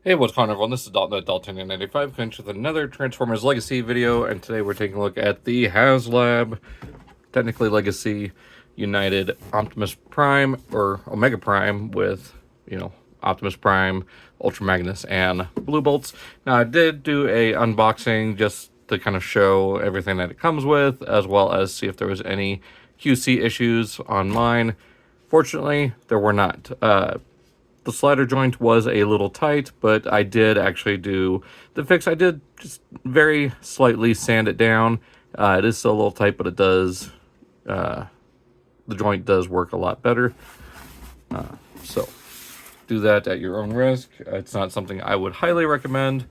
Hey, what's going on, everyone? This is Dalton95 coming with another Transformers Legacy video, and today we're taking a look at the Haslab, technically Legacy United Optimus Prime, or Omega Prime, with, Optimus Prime, Ultra Magnus, and Blue Bolts. Now, I did do a unboxing just to kind of show everything that it comes with, as well as see if there was any QC issues on mine. Fortunately, there were not. The slider joint was a little tight, but I did actually do the fix. I did just very slightly sand it down. It is still a little tight, but it does, the joint does work a lot better. So do that at your own risk. It's not something I would highly recommend.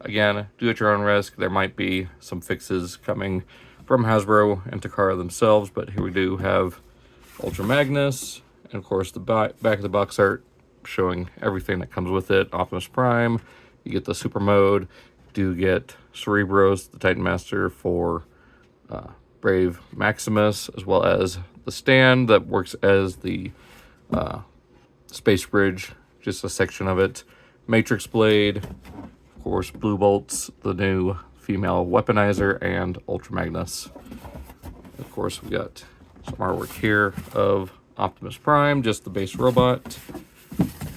Again, do it at your own risk. There might be some fixes coming from Hasbro and Takara themselves, but here we do have Ultra Magnus, and of course the back of the box art showing everything that comes with it. Optimus Prime, you get the super mode, do get Cerebros, the Titan Master for Brave Maximus, as well as the stand that works as the space bridge, just a section of it. Matrix Blade, of course, Blue Bolts, the new female weaponizer, and Ultra Magnus. Of course, we got some artwork here of Optimus Prime, just the base robot,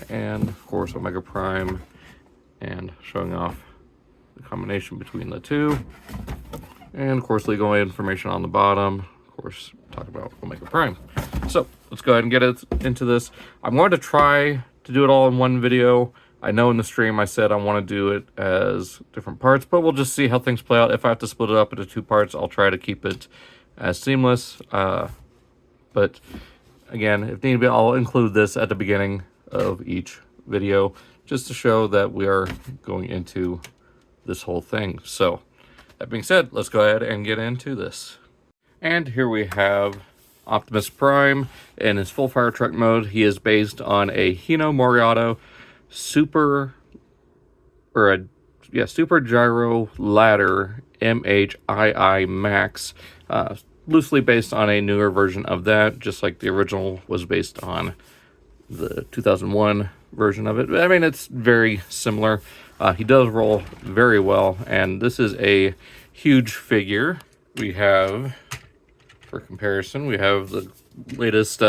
and of course Omega Prime, and showing off the combination between the two, and of course legal information on the bottom. Of course, talk about Omega Prime. So let's go ahead and get into this. I'm going to try to do it all in one video. I know in the stream I said I want to do it as different parts, but we'll just see how things play out. If I have to split it up into two parts, I'll try to keep it as seamless. But again, if need be, I'll include this at the beginning of each video just to show that we are going into this whole thing. So that being said, let's go ahead and get into this. And here we have Optimus Prime in his full fire truck mode. He is based on a Hino Moriarty Super Gyro Ladder MHII Max, loosely based on a newer version of that, just like the original was based on the 2001 version of it. I mean, it's very similar. He does roll very well, and this is a huge figure. We have, for comparison, we have the latest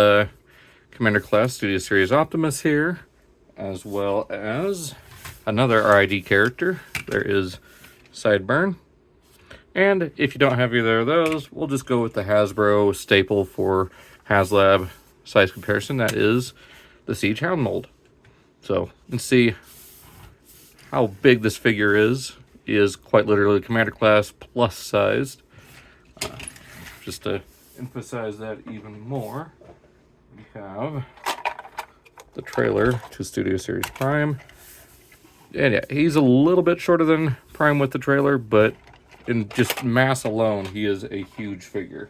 Commander Class Studio Series Optimus here, as well as another RID character. There is Sideburn. And if you don't have either of those, we'll just go with the Hasbro staple for Haslab size comparison. That is the Siege Hound mold. So let's see how big this figure is. He is quite literally Commander Class plus sized. Just to emphasize that even more, we have the trailer to Studio Series Prime. And yeah, he's a little bit shorter than Prime with the trailer, but in just mass alone, he is a huge figure.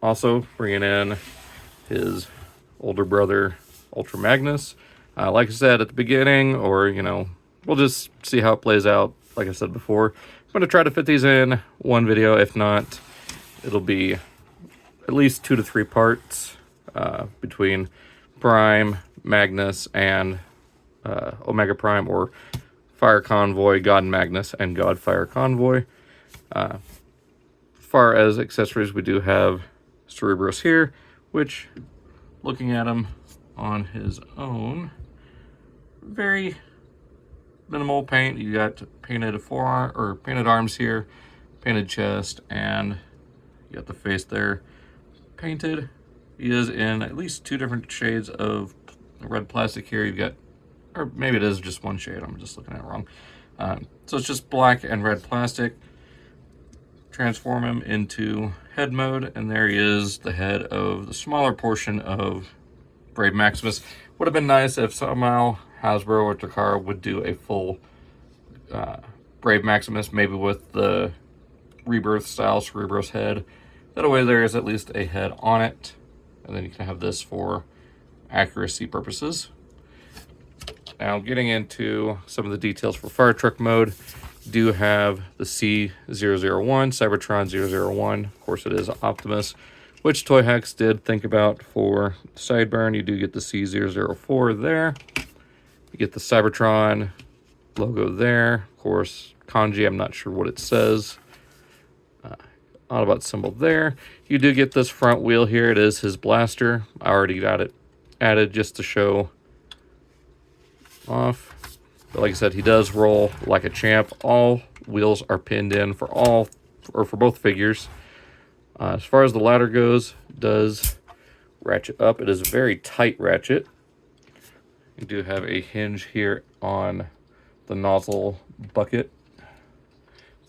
Also bringing in his older brother, Ultra Magnus. Like I said at the beginning, or, we'll just see how it plays out. Like I said before, I'm going to try to fit these in one video. If not, it'll be at least 2 to 3 parts between Prime, Magnus, and Omega Prime, or Fire Convoy, God Magnus, and God Fire Convoy. As far as accessories, we do have Cerebros here, which, looking at him on his own, very minimal paint. You got painted forearm, or painted arms here, painted chest, and you got the face there painted. He is in at least 2 different shades of red plastic here. You've got, or maybe it is just one shade, I'm just looking at it wrong. So it's just black and red plastic. Transform him into head mode, and there he is, the head of the smaller portion of Brave Maximus. Would have been nice if somehow Hasbro or Takara would do a full Brave Maximus, maybe with the Rebirth style Cerebros head. That way there is at least a head on it, and then you can have this for accuracy purposes. Now, getting into some of the details for fire truck mode, do have the C001, Cybertron 001. Of course, it is Optimus. which Toy Hacks did think about for sideburn. You do get the C004 there. You get the Cybertron logo there. Of course, kanji, I'm not sure what it says. Autobot symbol there. You do get this front wheel here. It is his blaster. I already got it added just to show off. But like I said, he does roll like a champ. All wheels are pinned in for both figures. As far as the ladder goes, it does ratchet up. It is a very tight ratchet. You do have a hinge here on the nozzle bucket.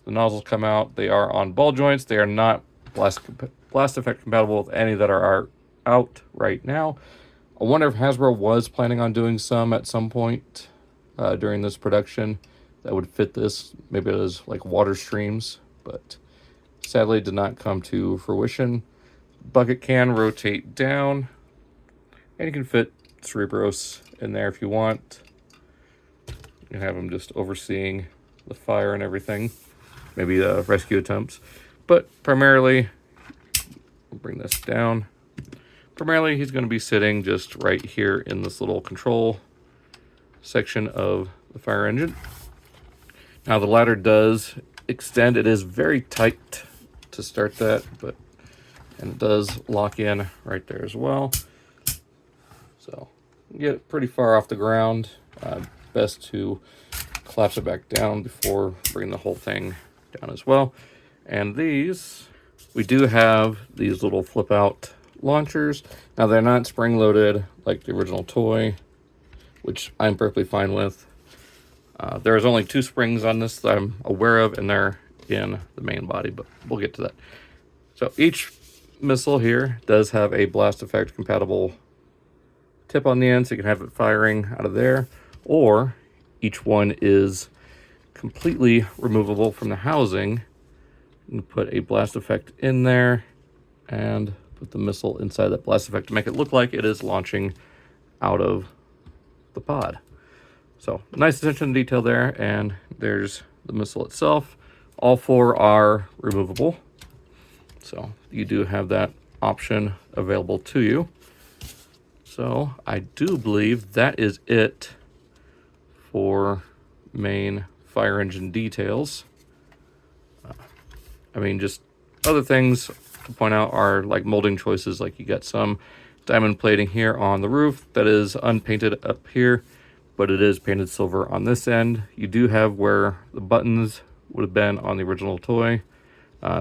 The nozzles come out. They are on ball joints. They are not blast effect compatible with any that are out right now. I wonder if Hasbro was planning on doing some at some point during this production that would fit this. Maybe it was like water streams, but sadly did not come to fruition. Bucket can rotate down, and you can fit Cerebros in there if you want. You can have him just overseeing the fire and everything. Maybe the rescue attempts. But primarily, we'll bring this down. Primarily, he's going to be sitting just right here in this little control section of the fire engine. Now, the ladder does extend. It is very tight to start that, and it does lock in right there as well. So, you get it pretty far off the ground. Best to collapse it back down before bringing the whole thing down as well. And these, we do have these little flip out launchers. Now they're not spring loaded like the original toy, which I'm perfectly fine with. There's only 2 springs on this that I'm aware of, and they're in the main body, but we'll get to that. So each missile here does have a blast effect compatible tip on the end, so you can have it firing out of there, or each one is completely removable from the housing. You put a blast effect in there and put the missile inside that blast effect to make it look like it is launching out of the pod. So nice attention to detail there, and there's the missile itself. All 4 are removable, so you do have that option available to you. So I do believe that is it for main fire engine details. I mean, just other things to point out are like molding choices. Like you got some diamond plating here on the roof that is unpainted up here, but it is painted silver on this end. You do have where the buttons would have been on the original toy.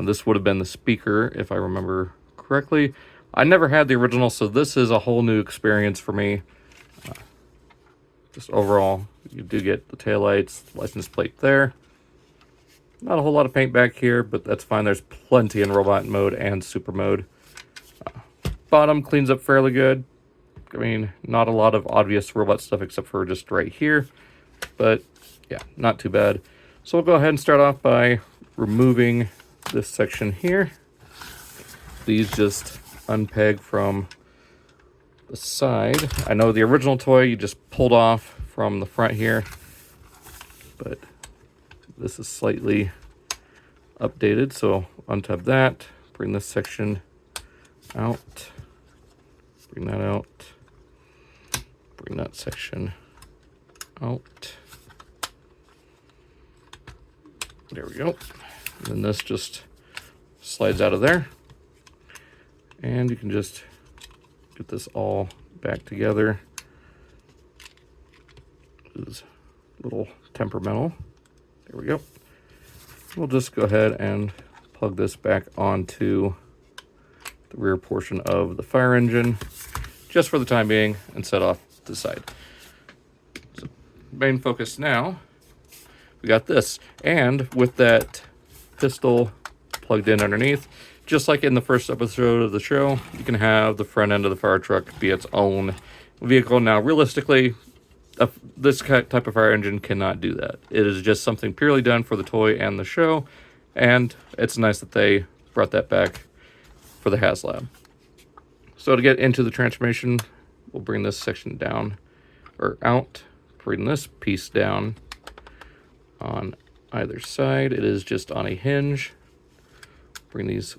This would have been the speaker, if I remember correctly. I never had the original, so this is a whole new experience for me. Just overall, you do get the taillights, license plate there. Not a whole lot of paint back here, but that's fine. There's plenty in robot mode and super mode. Bottom cleans up fairly good. I mean, not a lot of obvious robot stuff except for just right here. But yeah, not too bad. So we'll go ahead and start off by removing this section here. These just unpeg from the side. I know the original toy you just pulled off from the front here, but this is slightly updated, so untap that, bring this section out, bring that out, bring that section out. There we go. And then this just slides out of there, and you can just get this all back together. This is a little temperamental. There we go. We'll just go ahead and plug this back onto the rear portion of the fire engine, just for the time being, and set off to the side. So, main focus now, we got this. And with that pistol plugged in underneath, just like in the first episode of the show, you can have the front end of the fire truck be its own vehicle. Now, realistically, this type of fire engine cannot do that. It is just something purely done for the toy and the show, and it's nice that they brought that back for the Haslab. So to get into the transformation, we'll bring this section down, or out, bring this piece down on either side. It is just on a hinge. Bring these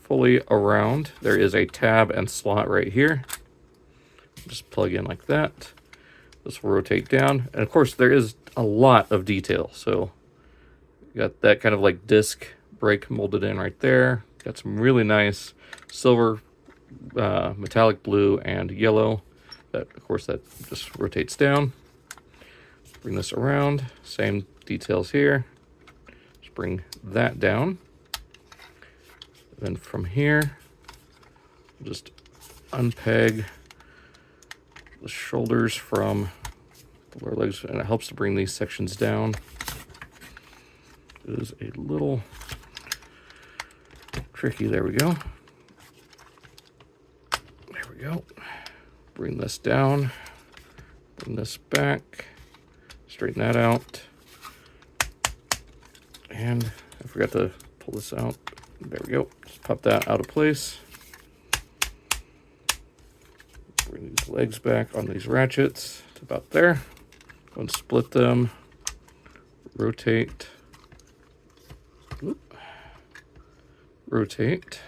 fully around, there is a tab and slot right here. Just plug in like that. This will rotate down. And of course, there is a lot of detail. So you got that kind of like disc brake molded in right there. Got some really nice silver, metallic blue, and yellow. That, of course, that just rotates down. Bring this around. Same details here. Just bring that down. Then from here, just unpeg the shoulders from the lower legs, and it helps to bring these sections down. It is a little tricky. There we go. There we go. Bring this down. Bring this back. Straighten that out. And I forgot to pull this out. There we go. Just pop that out of place. Bring these legs back on these ratchets. It's about there. Go and split them. Rotate. Oop. Rotate.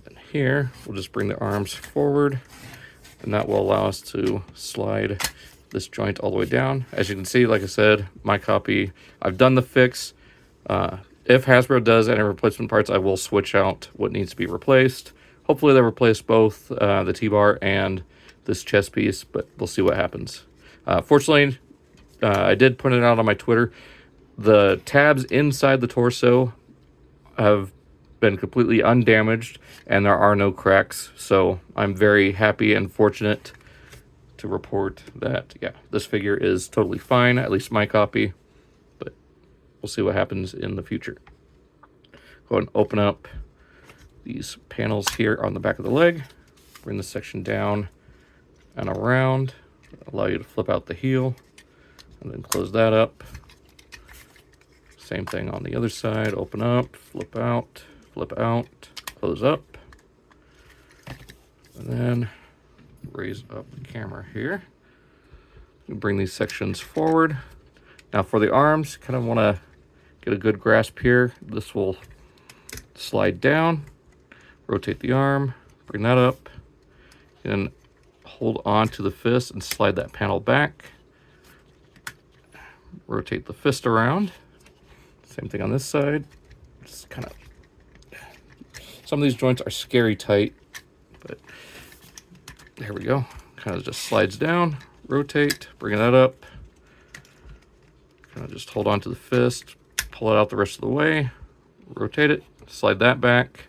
And here, we'll just bring the arms forward. And that will allow us to slide this joint all the way down. As you can see, like I said, my copy, I've done the fix. If Hasbro does any replacement parts, I will switch out what needs to be replaced. Hopefully they replace both the T-bar and this chest piece, but we'll see what happens. Fortunately, I did put it out on my Twitter. The tabs inside the torso have been completely undamaged, and there are no cracks. So I'm very happy and fortunate to report that, yeah, this figure is totally fine, at least my copy. But we'll see what happens in the future. Go ahead and open up these panels here on the back of the leg. Bring this section down and around. Allow you to flip out the heel. And then close that up. Same thing on the other side. Open up, flip out, close up. And then raise up the camera here. You bring these sections forward. Now for the arms, kind of want to get a good grasp here. This will slide down, rotate the arm, bring that up, and hold on to the fist and slide that panel back. Rotate the fist around. Same thing on this side. Just kind of, some of these joints are scary tight, but there we go. Kind of just slides down, rotate, bring that up. Kind of just hold on to the fist, pull it out the rest of the way, rotate it, slide that back.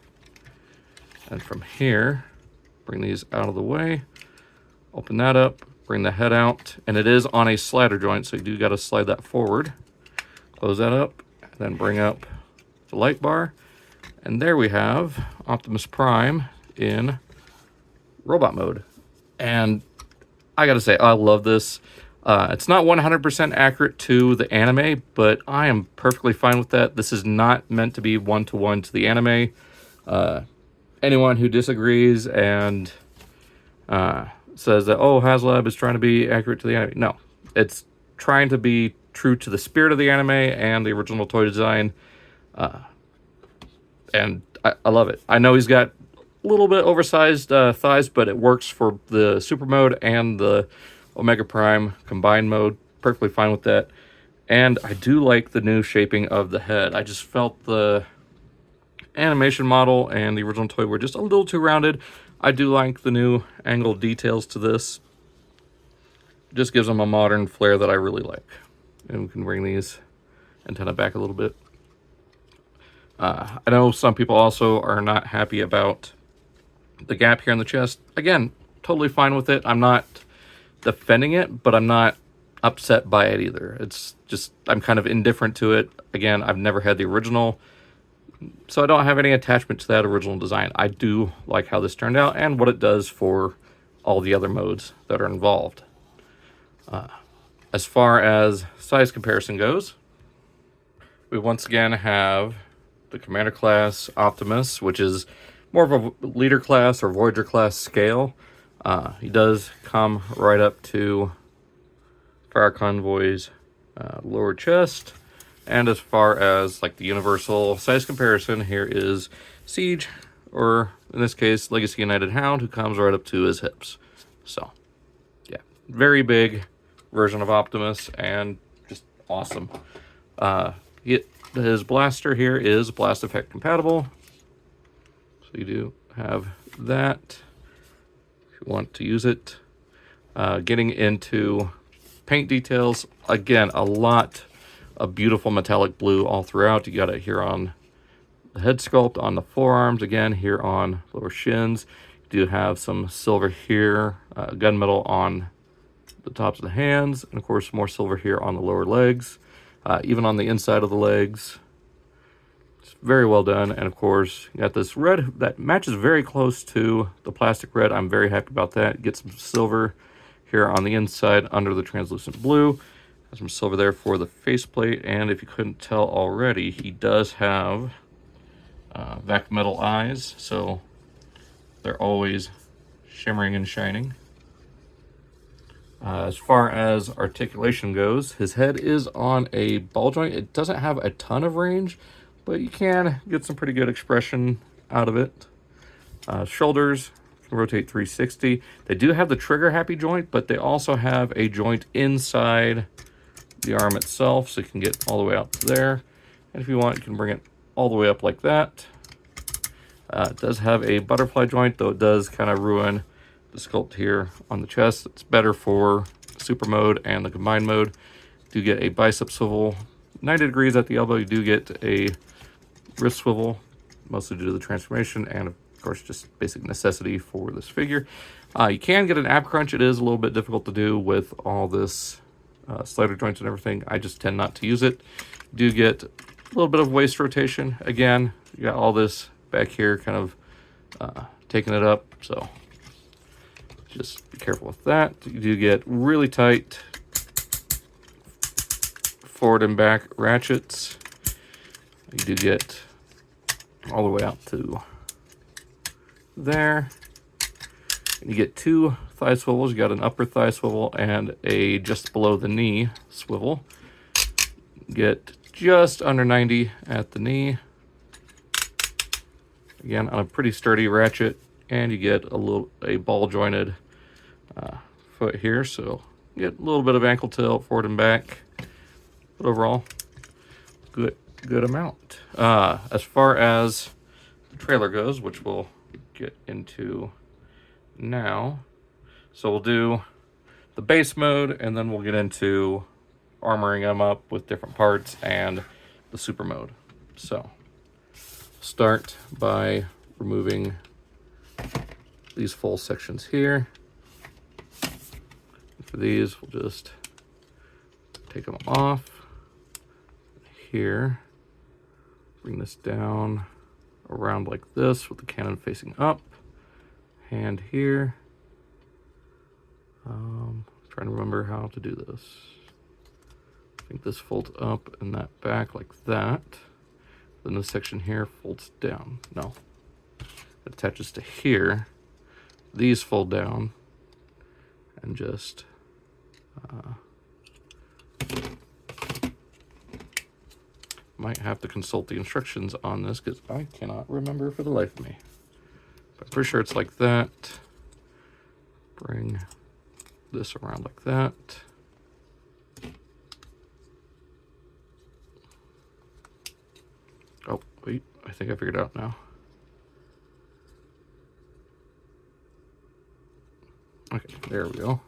And from here, bring these out of the way, open that up, bring the head out, and it is on a slider joint, so you do got to slide that forward. Close that up, and then bring up the light bar. And there we have Optimus Prime in robot mode. And I gotta say, I love this. It's not 100% accurate to the anime, but I am perfectly fine with that. This is not meant to be one-to-one to the anime. Anyone who disagrees and says that, oh, Haslab is trying to be accurate to the anime. No, it's trying to be true to the spirit of the anime and the original toy design. And I love it. I know he's got a little bit oversized thighs, but it works for the Super mode and the Omega Prime combined mode. Perfectly fine with that. And I do like the new shaping of the head. I just felt the animation model and the original toy were just a little too rounded. I do like the new angled details to this. Just gives them a modern flair that I really like. And we can bring these antenna back a little bit. I know some people also are not happy about the gap here in the chest. Again, totally fine with it. I'm not defending it, but I'm not upset by it either. It's just, I'm kind of indifferent to it. Again, I've never had the original, so I don't have any attachment to that original design. I do like how this turned out and what it does for all the other modes that are involved. As far as size comparison goes, we once again have the Commander class Optimus, which is more of a leader class or Voyager class scale. He does come right up to Fire Convoy's lower chest. And as far as like the universal size comparison, here is Siege or in this case, Legacy United Hound, who comes right up to his hips. So, yeah, very big version of Optimus, and just awesome. His blaster here is blast effect compatible, so you do have that if you want to use it. Getting into paint details, again, a lot of beautiful metallic blue all throughout. You got it here on the head sculpt, on the forearms, again here on lower shins. You do have some silver here, gunmetal on the tops of the hands, and of course more silver here on the lower legs, even on the inside of the legs. It's very well done. And of course you got this red that matches very close to the plastic red. I'm very happy about that. Get some silver here on the inside under the translucent blue. Has some silver there for the faceplate, and if you couldn't tell already, he does have vac metal eyes, so they're always shimmering and shining. As far as articulation goes, his head is on a ball joint. It doesn't have a ton of range, but you can get some pretty good expression out of it. Shoulders can rotate 360. They do have the trigger happy joint, but they also have a joint inside the arm itself, so you can get all the way out to there. And if you want, you can bring it all the way up like that. It does have a butterfly joint, though it does kind of ruin the sculpt here on the chest. It's better for super mode and the combined mode. You do get a bicep swivel 90 degrees at the elbow. You do get a wrist swivel, mostly due to the transformation, and of course just basic necessity for this figure. You can get an ab crunch. It is a little bit difficult to do with all this slider joints and everything. I just tend not to use it. You do get a little bit of waist rotation. Again, you got all this back here kind of taking it up, so just be careful with that. You do get really tight forward and back ratchets. You do get all the way out to there. And you get two thigh swivels. You got an upper thigh swivel and a just below the knee swivel. Get just under 90 at the knee. Again, on a pretty sturdy ratchet, and you get a ball jointed foot here, so you get a little bit of ankle tilt forward and back, but overall, good amount. As far as the trailer goes, which we'll get into now, so we'll do the base mode, and then we'll get into armoring them up with different parts and the super mode. So start by removing these full sections here. For these, we'll just take them off here, bring this down around like this with the cannon facing up, hand here. Trying to remember how to do this. I think this folds up and that back like that. Then this section here folds down. No, it attaches to here. These fold down and just might have to consult the instructions on this because I cannot remember for the life of me. But I'm pretty sure it's like that. Bring this around like that. Oh, wait, I think I figured it out now. Okay, there we go.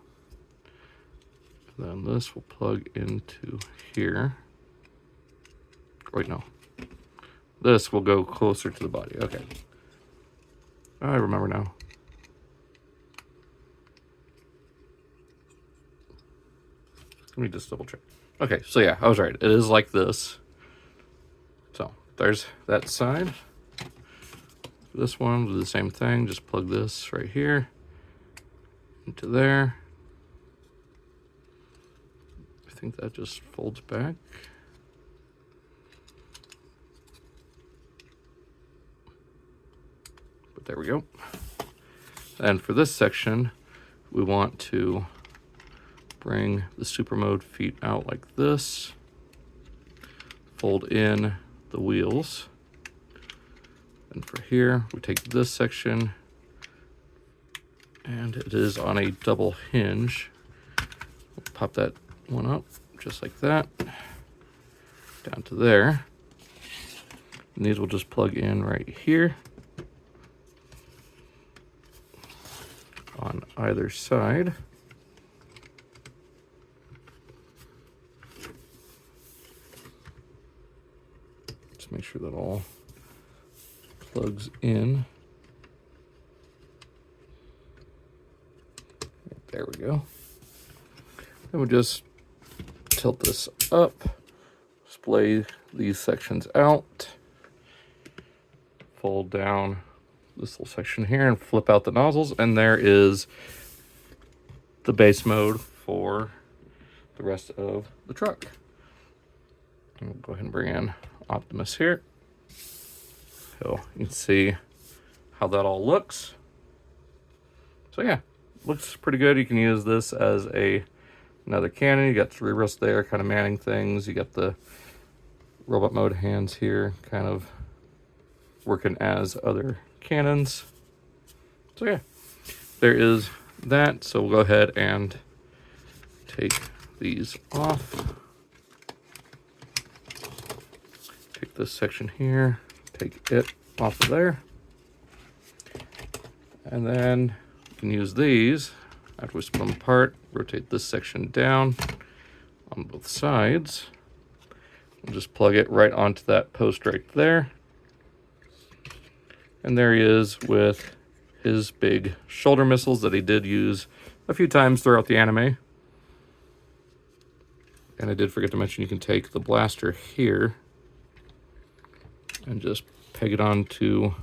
And then this will plug into here. Wait, no. This will go closer to the body. Okay. I remember now. Let me just double check. Okay, so yeah, I was right. It is like this. So there's that side. This one, we'll do the same thing. Just plug this right here into there. I think that just folds back. But there we go. And for this section, we want to bring the super mode feet out like this. Fold in the wheels. And for here, we take this section, and it is on a double hinge. We'll pop that one up just like that, down to there. And these will just plug in right here on either side. Just make sure that all plugs in. There we go. Then we'll just tilt this up, splay these sections out, fold down this little section here and flip out the nozzles, and there is the base mode for the rest of the truck. And we'll go ahead and bring in Optimus here. So you can see how that all looks. So yeah, looks pretty good. You can use this as another cannon. You got 3 wrists there, kind of manning things. You got the robot mode hands here, kind of working as other cannons. So yeah, there is that. So we'll go ahead and take these off. Take this section here, take it off of there. And then you can use these after we split them apart. Rotate this section down on both sides. We'll just plug it right onto that post right there. And there he is with his big shoulder missiles that he did use a few times throughout the anime. And I did forget to mention you can take the blaster here and just peg it onto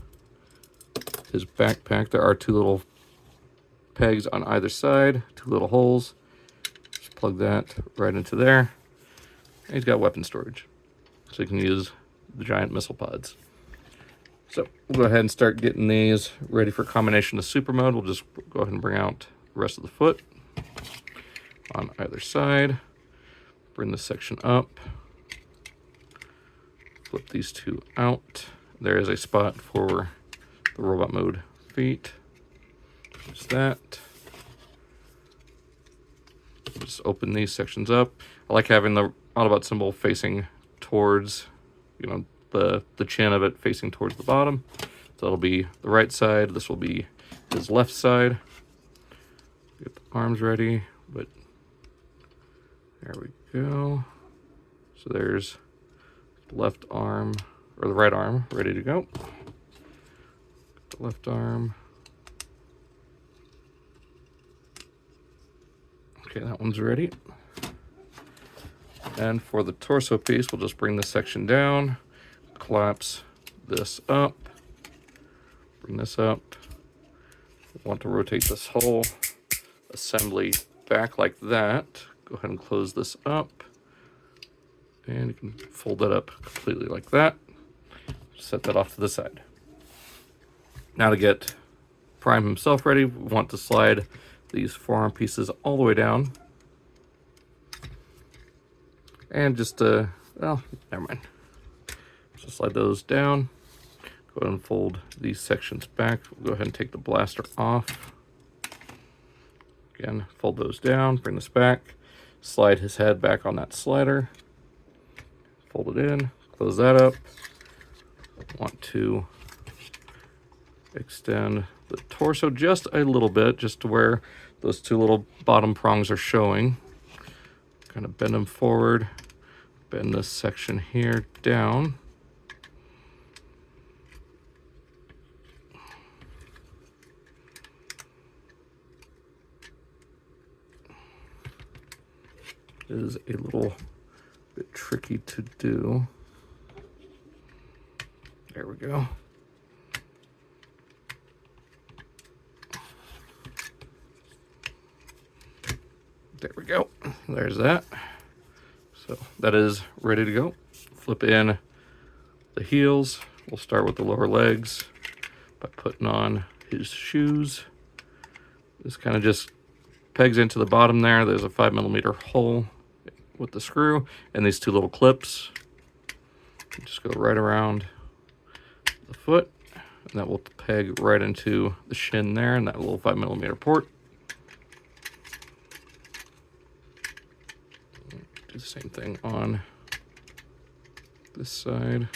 his backpack. There are 2 little pegs on either side, 2 little holes. Just plug that right into there. And he's got weapon storage, so you can use the giant missile pods. So we'll go ahead and start getting these ready for combination to super mode. We'll just go ahead and bring out the rest of the foot on either side. Bring this section up. Flip these 2 out. There is a spot for the robot mode feet. Just that. Just open these sections up. I like having the Autobot symbol facing towards, you know, the chin of it facing towards the bottom. So that'll be the right side. This will be his left side. Get the arms ready, but there we go. So there's the left arm, or the right arm, ready to go. The left arm. Okay, that one's ready. And for the torso piece, we'll just bring this section down, collapse this up, bring this up. We want to rotate this whole assembly back like that. Go ahead and close this up. And you can fold that up completely like that. Set that off to the side. Now to get Prime himself ready, we want to slide these forearm pieces all the way down. And just, well, never mind. Just slide those down. Go ahead and fold these sections back. We'll go ahead and take the blaster off. Again, fold those down, bring this back. Slide his head back on that slider. Fold it in, close that up. Want to extend the torso just a little bit, just to where those 2 little bottom prongs are showing. Kind of bend them forward, bend this section here down. It is a little bit tricky to do. There we go. There we go. There's that. So that is ready to go. Flip in the heels. We'll start with the lower legs by putting on his shoes. This kind of just pegs into the bottom there. There's a 5mm hole with the screw and these 2 little clips. Just go right around the foot. and that will peg right into the shin there, and that little 5mm port. Do the same thing on this side.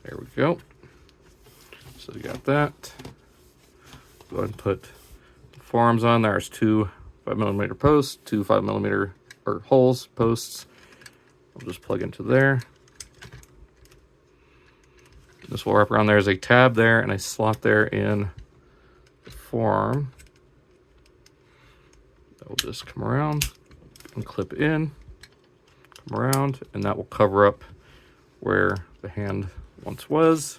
There we go. So you got that. Go ahead and put the forearms on. There's 2 5mm posts, 2 5mm or holes posts. I'll just plug into there. This will wrap around. There's a tab there and a slot there in the forearm. That will just come around and clip in, come around, and that will cover up where the hand once was.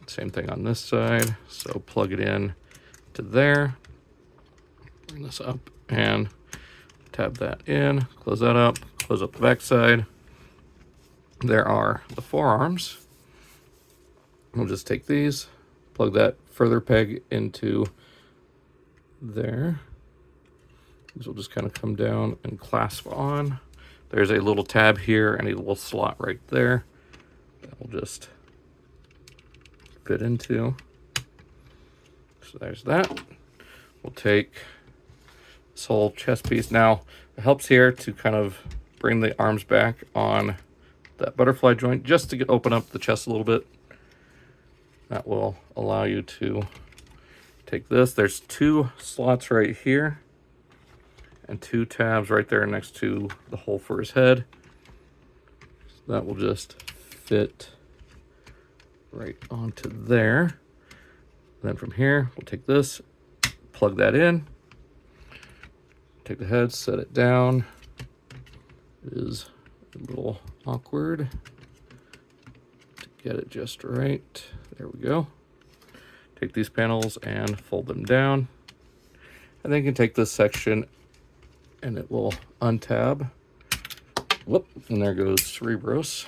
Same thing on this side. So plug it in to there. Bring this up and tab that in. Close that up. Close up the back side. There are the forearms. We'll just take these, plug that further peg into there. These will just kind of come down and clasp on. There's a little tab here and a little slot right there that will just fit into. So there's that. We'll take this whole chest piece. Now, it helps here to kind of bring the arms back on that butterfly joint just to open up the chest a little bit. That will allow you to take this. There's 2 slots right here and 2 tabs right there next to the hole for his head. So that will just fit right onto there. Then from here, we'll take this, plug that in, take the head, set it down. It is a little awkward to get it just right. There we go. Take these panels and fold them down. And then you can take this section and it will untab. Whoop, and there goes Cerebros.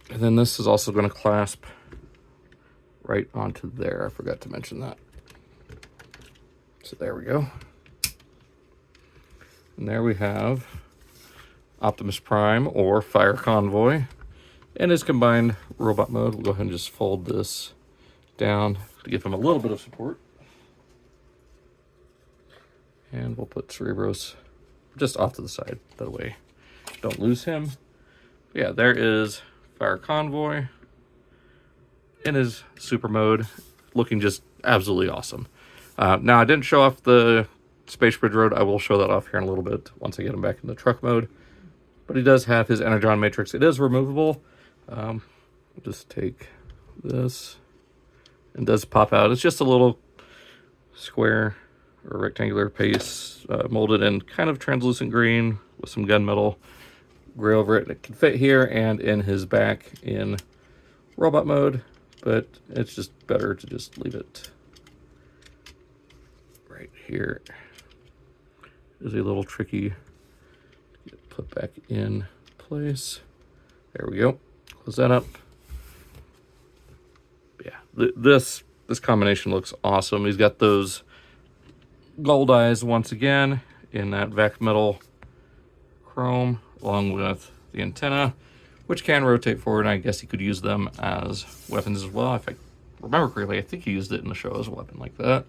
And then this is also going to clasp right onto there. I forgot to mention that. So there we go. And there we have Optimus Prime, or Fire Convoy, in his combined robot mode. We'll go ahead and just fold this down to give him a little bit of support. And we'll put Cerebros just off to the side. That way don't lose him. Yeah, there is Fire Convoy in his super mode, looking just absolutely awesome. Now, I didn't show off the Space Bridge Road. I will show that off here in a little bit once I get him back in the truck mode. But he does have his Energon Matrix. It is removable. We'll just take this. It does pop out. It's just a little square or rectangular piece molded in kind of translucent green with some gunmetal gray over it. It can fit here and in his back in robot mode, but it's just better to just leave it right here. Is a little tricky to get put back in place. There we go. Close that up. Yeah, this combination looks awesome. He's got those gold eyes once again in that vac metal chrome, along with the antenna, which can rotate forward, and I guess he could use them as weapons as well. If I remember correctly, I think he used it in the show as a weapon like that.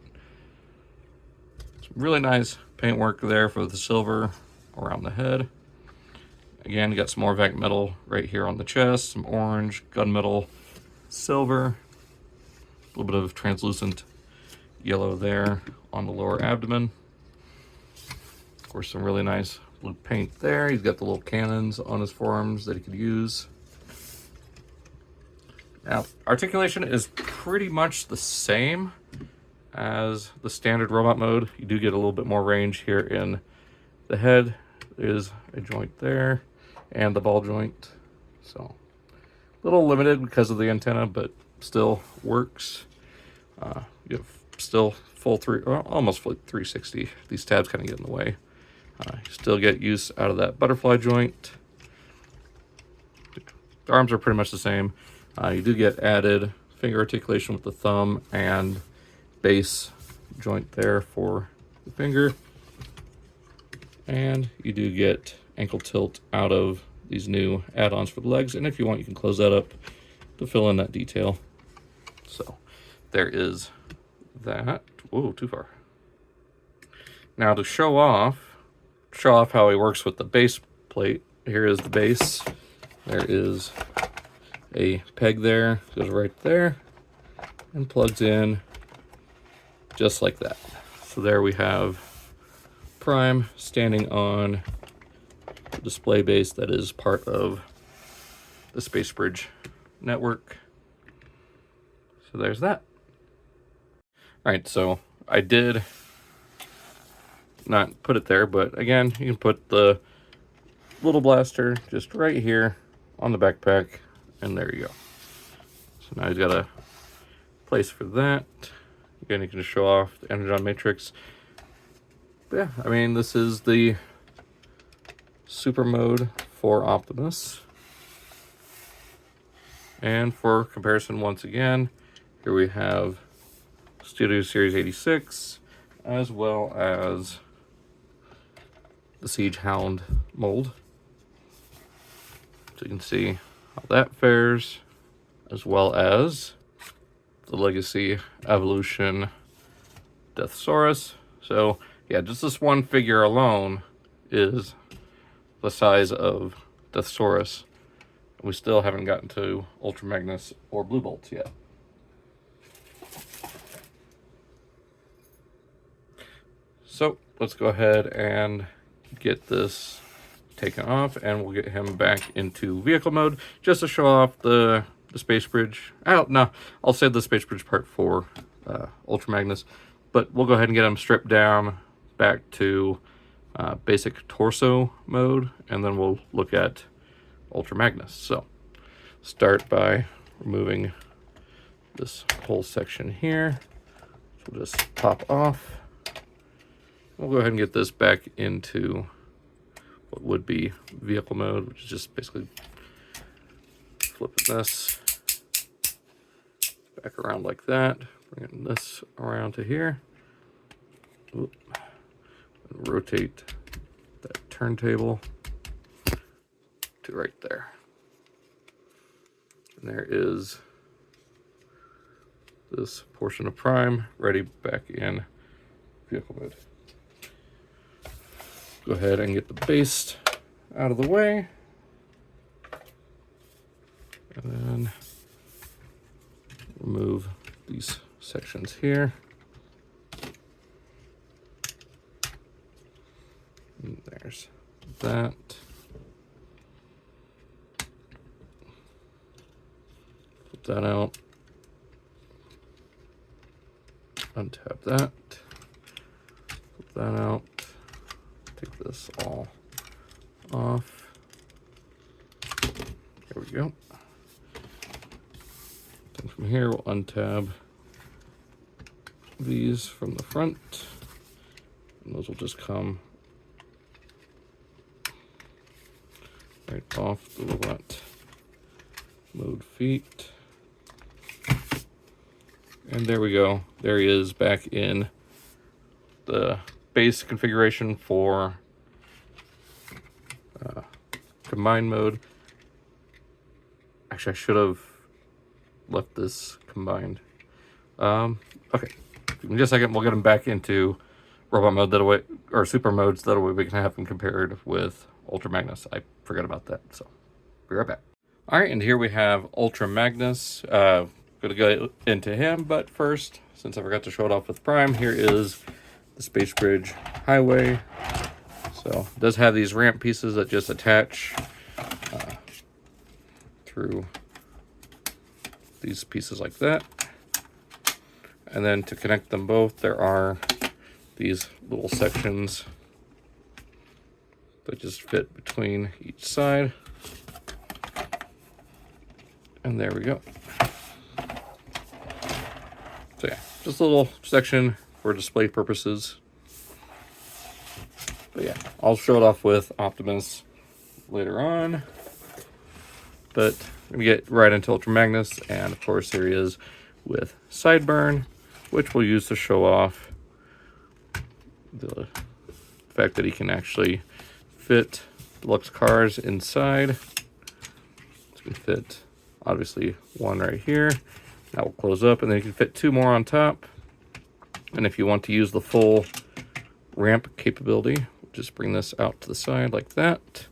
Some really nice paintwork there for the silver around the head. Again, you got some more vac metal right here on the chest, some orange, gunmetal, silver, a little bit of translucent yellow there on the lower abdomen. Of course, some really nice blue paint there. He's got the little cannons on his forearms that he could use. Now, articulation is pretty much the same as the standard robot mode. You do get a little bit more range here in the head. There's a joint there and the ball joint. So a little limited because of the antenna, but still works. You have still almost full 360. These tabs kind of get in the way. You still get use out of that butterfly joint. The arms are pretty much the same. You do get added finger articulation with the thumb and base joint there for the finger. And you do get ankle tilt out of these new add-ons for the legs. And if you want, you can close that up to fill in that detail. So there is that. Whoa, too far. Now to show off how he works with the base plate, here is the base. There is a peg there, goes right there, and plugs in just like that. So there we have Prime standing on the display base that is part of the Space Bridge network. So there's that. All right, so I did not put it there, but again, you can put the little blaster just right here on the backpack, and there you go. So now he's got a place for that. Again, you can just show off the Energon Matrix. But yeah, I mean, this is the super mode for Optimus. And for comparison, once again, here we have Studio Series 86, as well as the Siege Hound mold. So you can see how that fares, as well as the Legacy Evolution Deathsaurus. So yeah, just this one figure alone is the size of Deathsaurus. We still haven't gotten to Ultra Magnus or Blue Bolts yet. So let's go ahead and get this taken off, and we'll get him back into vehicle mode just to show off the Space Bridge. No, I'll save the Space Bridge part for Ultra Magnus, but we'll go ahead and get him stripped down back to basic torso mode, and then we'll look at Ultra Magnus. So start by removing this whole section here. So we'll just pop off. We'll go ahead and get this back into what would be vehicle mode, which is just basically flipping this back around like that, bringing this around to here. Oop. And rotate that turntable to right there. And there is this portion of Prime ready back in vehicle mode. Go ahead and get the base out of the way. And then remove these sections here. And there's that. Flip that out. Untab that. Flip that out. Take this all off. There we go. Then from here, we'll untab these from the front, and those will just come right off the roulette mode feet. And there we go. There he is back in the base configuration for combined mode. Actually, I should have left this combined. Okay, give me just a second. We'll get him back into robot mode that way, or super modes that way we can have him compared with Ultra Magnus. I forgot about that, so be right back. All right, and here we have Ultra Magnus. Gonna go into him, but first, since I forgot to show it off with Prime, here is the Space Bridge Highway. So it does have these ramp pieces that just attach through these pieces like that. And then to connect them both, there are these little sections that just fit between each side. And there we go. So yeah, just a little section for display purposes. But yeah, I'll show it off with Optimus later on. But gonna get right into Ultra Magnus, and of course here he is with Sideburn, which we'll use to show off the fact that he can actually fit deluxe cars inside. It's gonna fit obviously one right here. That will close up, and then you can fit 2 more on top. And if you want to use the full ramp capability, just bring this out to the side like that.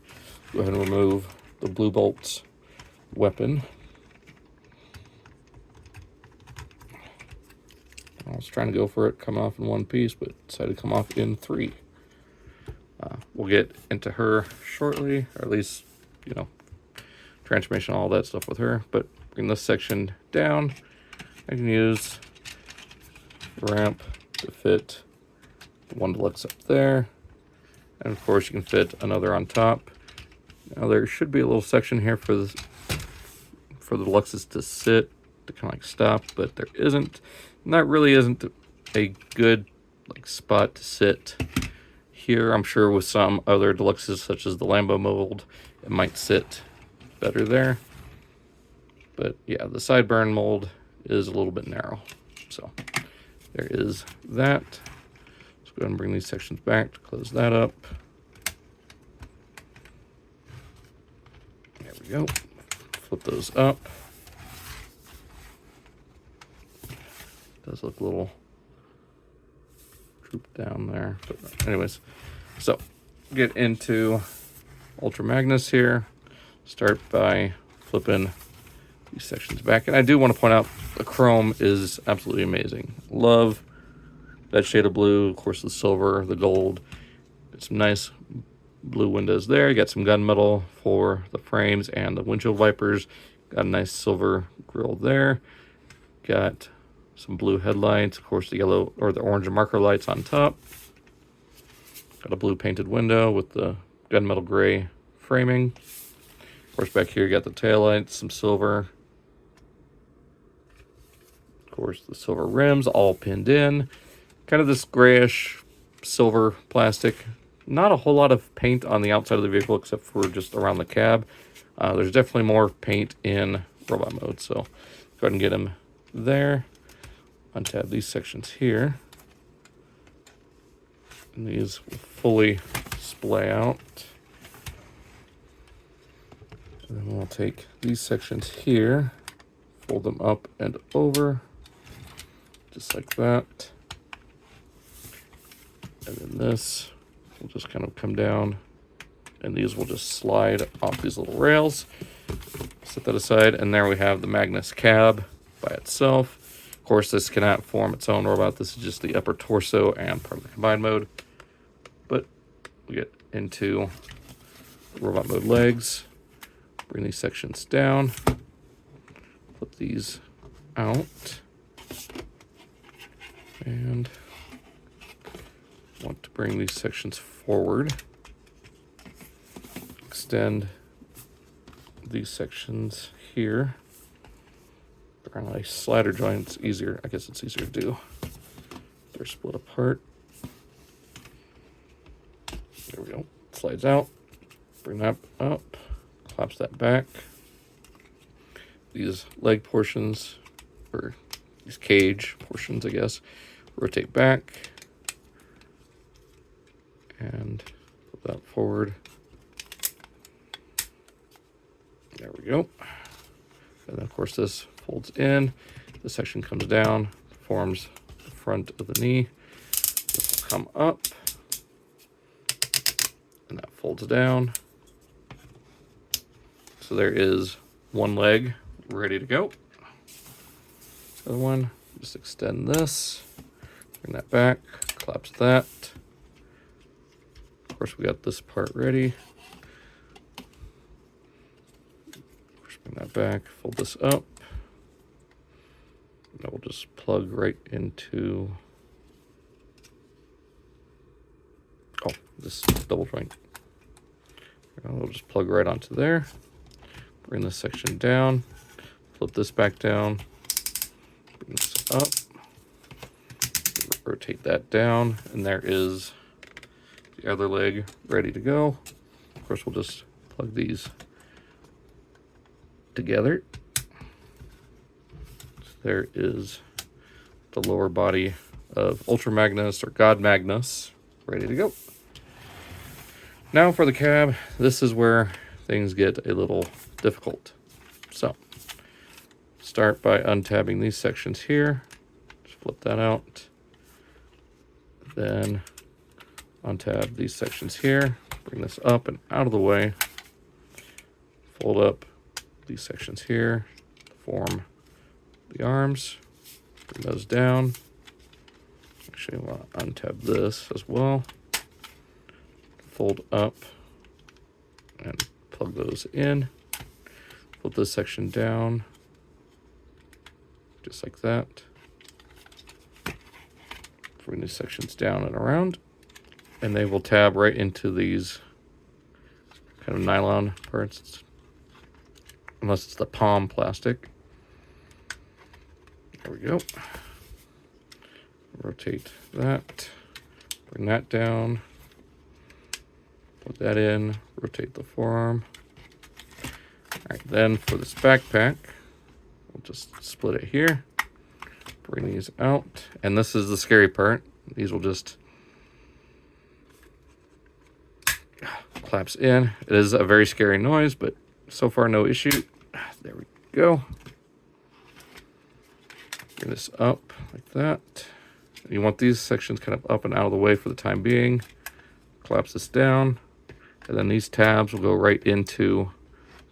Go ahead and remove the Blue Bolt's weapon. I was trying to go for it, come off in 1 piece, but decided to come off in 3. We'll get into her shortly, or at least, you know, transformation, all that stuff with her. But bring this section down. I can use the ramp to fit 1 deluxe up there. And of course you can fit another on top. Now there should be a little section here for the deluxes to sit, to kind of like stop, but there isn't. And that really isn't a good like spot to sit. Here, I'm sure with some other deluxes, such as the Lambo mold, it might sit better there. But yeah, the Sideburn mold is a little bit narrow. So there is that. Let's go ahead and bring these sections back to close that up. There we go. Flip those up. Does look a little droop down there, but anyways, so get into Ultra Magnus here. Start by flipping these sections back, and I do want to point out the chrome is absolutely amazing. Love that shade of blue, of course the silver, the gold. Got some nice blue windows there. You got some gunmetal for the frames and the windshield wipers. Got a nice silver grille there. Got some blue headlights, of course the yellow or the orange marker lights on top. Got a blue painted window with the gunmetal gray framing. Of course back here you got the taillights, some silver. Of course the silver rims all pinned in. Kind of this grayish silver plastic. Not a whole lot of paint on the outside of the vehicle except for just around the cab. There's definitely more paint in robot mode, so go ahead and get him there. Untab these sections here, and these will fully splay out. And then we'll take these sections here, fold them up and over, just like that. And then this will just kind of come down, and these will just slide off these little rails. Set that aside, and there we have the Magnus cab by itself. Of course, this cannot form its own robot. This is just the upper torso and part of the combined mode. But we get into robot mode legs. Bring these sections down. Flip these out. And want to bring these sections forward. Extend these sections here. They're on a slider joint. It's easier. I guess it's easier to do. They're split apart. There we go. Slides out. Bring that up. Collapse that back. These leg portions, or these cage portions, I guess, rotate back. And put that forward. There we go. And then, of course, this folds in. This section comes down, forms the front of the knee. This will come up. And that folds down. So there is one leg ready to go. Other one, just extend this. Bring that back, collapse that. Of course, we got this part ready. Bring that back, fold this up. And that will just plug right into, this double joint. It'll just plug right onto there. Bring this section down, flip this back down, bring this up, rotate that down, and there is the other leg ready to go. Of course, we'll just plug these together. So there is the lower body of Ultra Magnus, or God Magnus, ready to go. Now for the cab, this is where things get a little difficult. So, start by untabbing these sections here. Just flip that out. Then untab these sections here. Bring this up and out of the way. Fold up these sections here to form the arms. Bring those down. Actually, I want to untab this as well. Fold up and plug those in. Flip this section down, just like that. Bring these sections down and around, and they will tab right into these kind of nylon parts, unless it's the palm plastic. There we go. Rotate that, bring that down, plug that in, rotate the forearm. All right, then for this backpack, we'll just split it here, bring these out, and this is the scary part. These will just collapse in. It is a very scary noise, but so far no issue. There we go. Bring this up like that. You want these sections kind of up and out of the way for the time being. Collapse this down, and then these tabs will go right into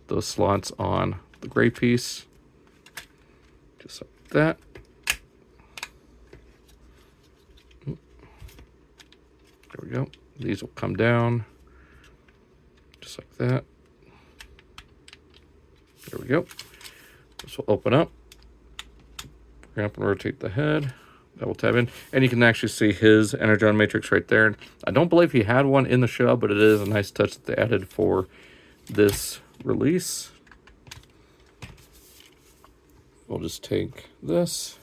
those slots on the gray piece, just like that. There we go. These will come down, just like that. There we go. This will open up. Bring up and rotate the head. That will tab in, and you can actually see his Energon matrix right there. I don't believe he had one in the show, but it is a nice touch that they added for this release. We'll just take this,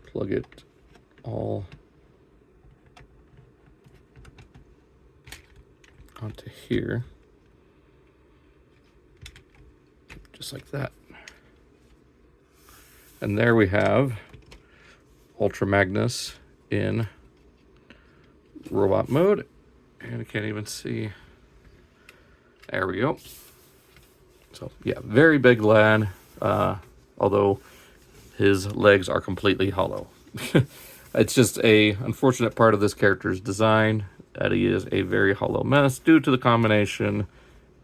plug it all onto here, just like that. And there we have Ultra Magnus in robot mode. And I can't even see. There we go. So yeah, very big lad, although his legs are completely hollow. It's just a unfortunate part of this character's design that he is a very hollow mess due to the combination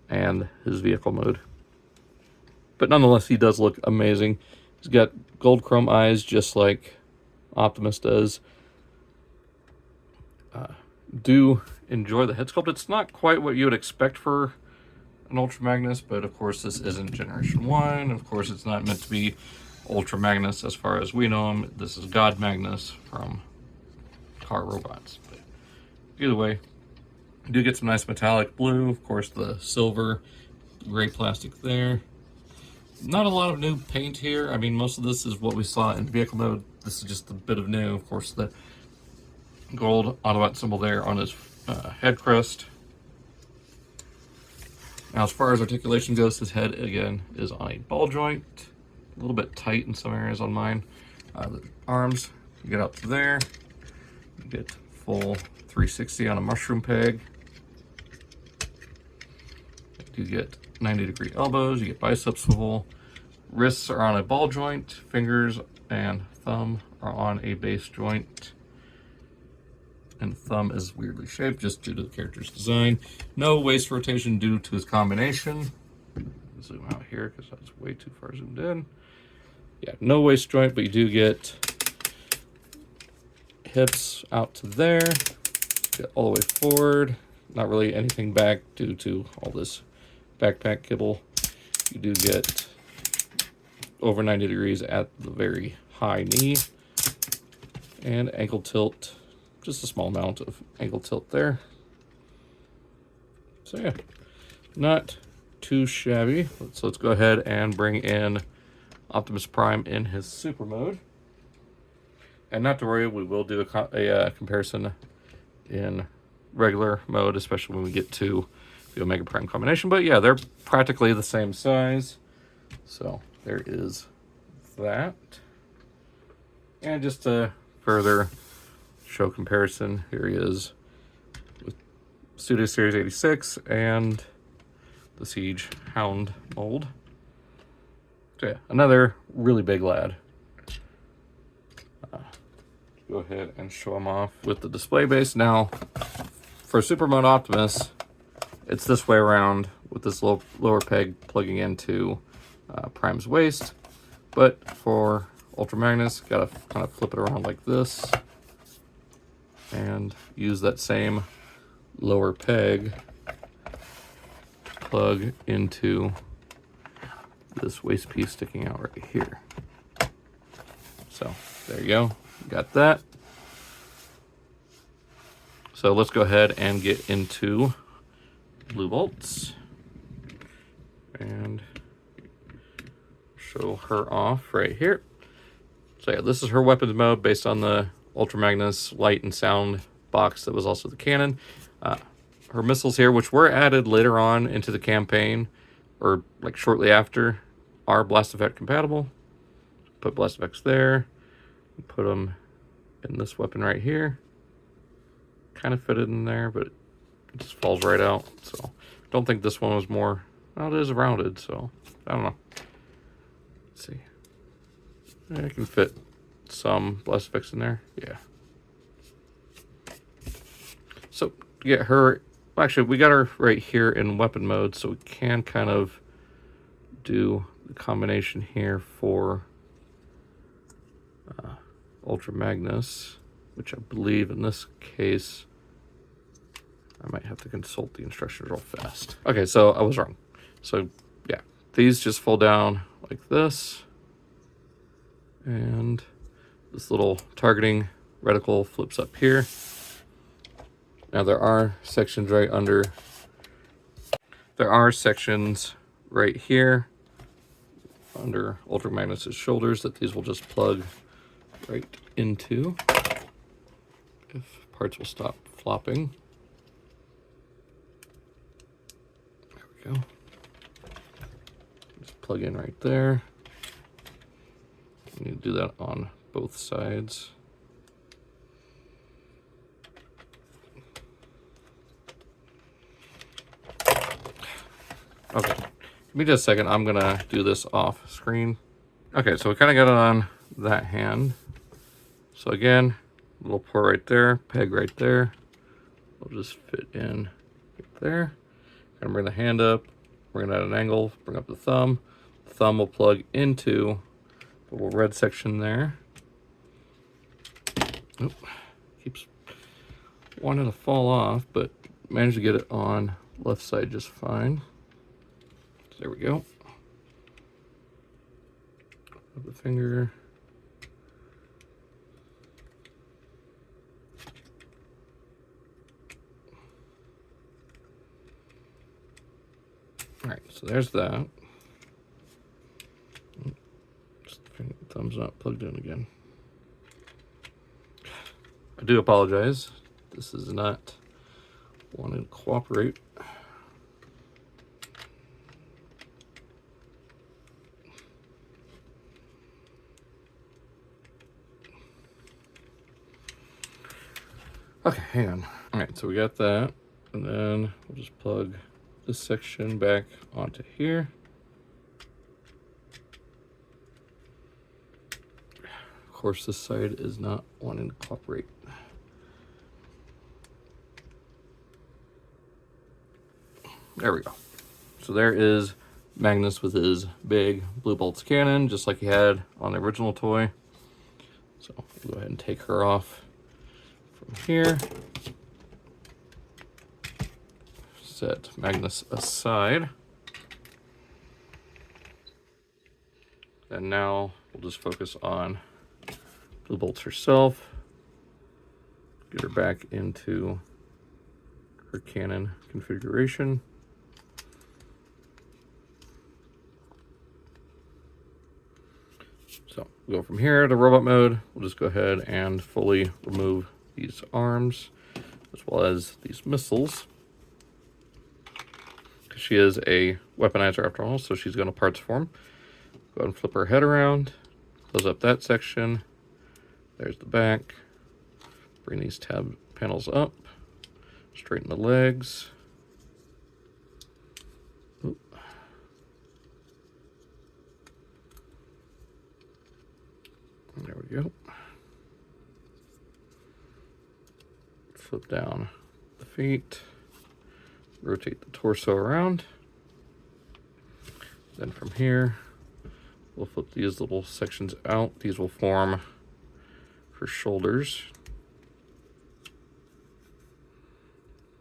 and his vehicle mode. But nonetheless, he does look amazing. He's got gold chrome eyes just like Optimus does. Do enjoy the head sculpt. It's not quite what you would expect for an Ultra Magnus, but of course this isn't Generation 1. Of course it's not meant to be Ultra Magnus as far as we know him. This is God Magnus from Car Robots. But either way, you do get some nice metallic blue. Of course the silver, gray plastic there. Not a lot of new paint here. I mean, most of this is what we saw in vehicle mode. This is just a bit of new. Of course, the gold Autobot symbol there on his head crest. Now, as far as articulation goes, his head, again, is on a ball joint. A little bit tight in some areas on mine. The arms, you get up to there. You get full 360 on a mushroom peg. You get 90-degree elbows, you get bicep swivel. Wrists are on a ball joint. Fingers and thumb are on a base joint. And the thumb is weirdly shaped just due to the character's design. No waist rotation due to his combination. Zoom out here because that's way too far zoomed in. Yeah, no waist joint, but you do get hips out to there. Get all the way forward. Not really anything back due to all this backpack kibble. You do get over 90 degrees at the very high knee. And ankle tilt. Just a small amount of ankle tilt there. So yeah, not too shabby. So let's go ahead and bring in Optimus Prime in his super mode. And not to worry, we will do a comparison in regular mode, especially when we get to the Omega Prime combination. But yeah, they're practically the same size. So there is that. And just to further show comparison, here he is with Studio Series 86 and the Siege Hound mold. So yeah, another really big lad. Go ahead and show him off with the display base. Now, for Super Mode Optimus, it's this way around with this lower peg plugging into Prime's waist. But for Ultra Magnus, gotta kind of flip it around like this and use that same lower peg to plug into this waist piece sticking out right here. So there you go, got that. So let's go ahead and get into Blue Bolts and show her off right here. So yeah, this is her weapons mode based on the Ultra Magnus light and sound box that was also the cannon. Her missiles here, which were added later on into the campaign, or like shortly after, are blast effect compatible. Put blast effects there, put them in this weapon right here. Kind of fitted in there, but it just falls right out. So don't think this one was more, well, it is rounded, so I don't know. Let's see. I can fit some blast effects in there. Yeah. So to get her, well, actually we got her right here in weapon mode, so we can kind of do the combination here for Ultra Magnus, which I believe in this case I might have to consult the instructions real fast. Okay, so I was wrong. So yeah, these just fold down like this, and this little targeting reticle flips up here. Now there are sections right under, there are sections right here under Ultra Magnus's shoulders that these will just plug right into if parts will stop flopping. There we go. Just plug in right there. You need to do that on both sides. Okay, give me just a second. I'm gonna do this off screen. Okay, so we kind of got it on that hand. So again, little port right there, peg right there. We'll just fit in right there. And bring the hand up, bring it at an angle, bring up the thumb. The thumb will plug into the little red section there. Oop, keeps wanting to fall off, but managed to get it on left side just fine. So there we go. Put the finger. All right, so there's that. Just thumbs not plugged in again. I do apologize. This is not wanting to cooperate. Okay, hang on. All right, so we got that, and then we'll just plug this section back onto here. Of course, this side is not wanting to cooperate. There we go. So there is Magnus with his big Blue Bolts cannon, just like he had on the original toy. So we'll go ahead and take her off from here. Set Magnus aside. And now we'll just focus on Blue Bolts herself. Get her back into her cannon configuration. So we'll go from here to robot mode. We'll just go ahead and fully remove these arms as well as these missiles. because she is a weaponizer after all, so she's going to parts form. Go ahead and flip her head around, close up that section. There's the back. Bring these tab panels up, straighten the legs. Oop. There we go. Flip down the feet, rotate the torso around. Then from here, we'll flip these little sections out. These will form her shoulders.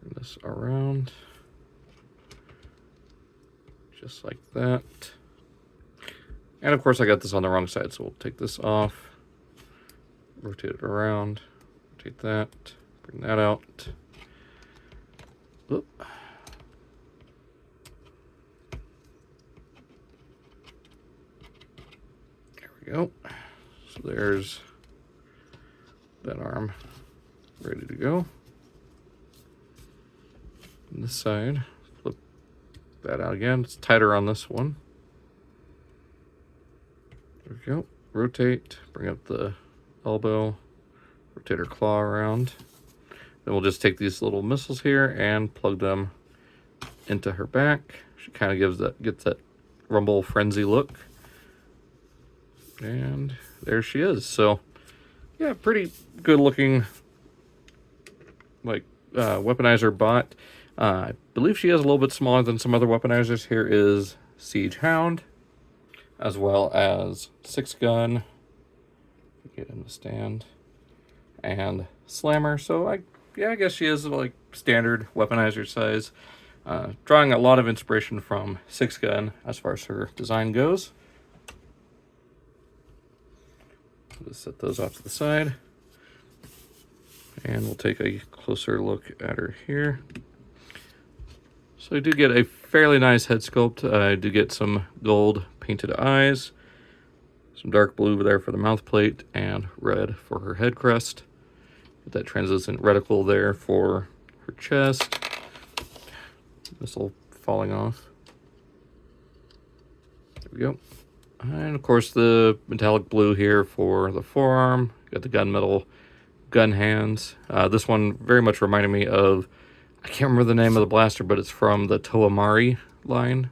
Bring this around, just like that. And of course I got this on the wrong side, so we'll take this off, rotate it around, rotate that, bring that out. Oop. There we go. So there's that arm ready to go. On this side, flip that out again. It's tighter on this one. There we go. Rotate, bring up the elbow, rotate her claw around. Then we'll just take these little missiles here and plug them into her back. She kind of gets that Rumble Frenzy look. And there she is. So yeah, pretty good looking weaponizer bot. I believe she is a little bit smaller than some other weaponizers. Here is Siege Hound, as well as 6-gun, get in the stand, and Slammer. So I guess she is like standard weaponizer size. Drawing a lot of inspiration from 6-gun as far as her design goes. Let's set those off to the side. And we'll take a closer look at her here. So I do get a fairly nice head sculpt. I do get some gold painted eyes, some dark blue there for the mouth plate, and red for her head crest. Get that translucent reticle there for her chest. Missile falling off. There we go. And of course the metallic blue here for the forearm. Got the gunmetal gun hands. This one very much reminded me of, I can't remember the name of the blaster, but it's from the Toamari line.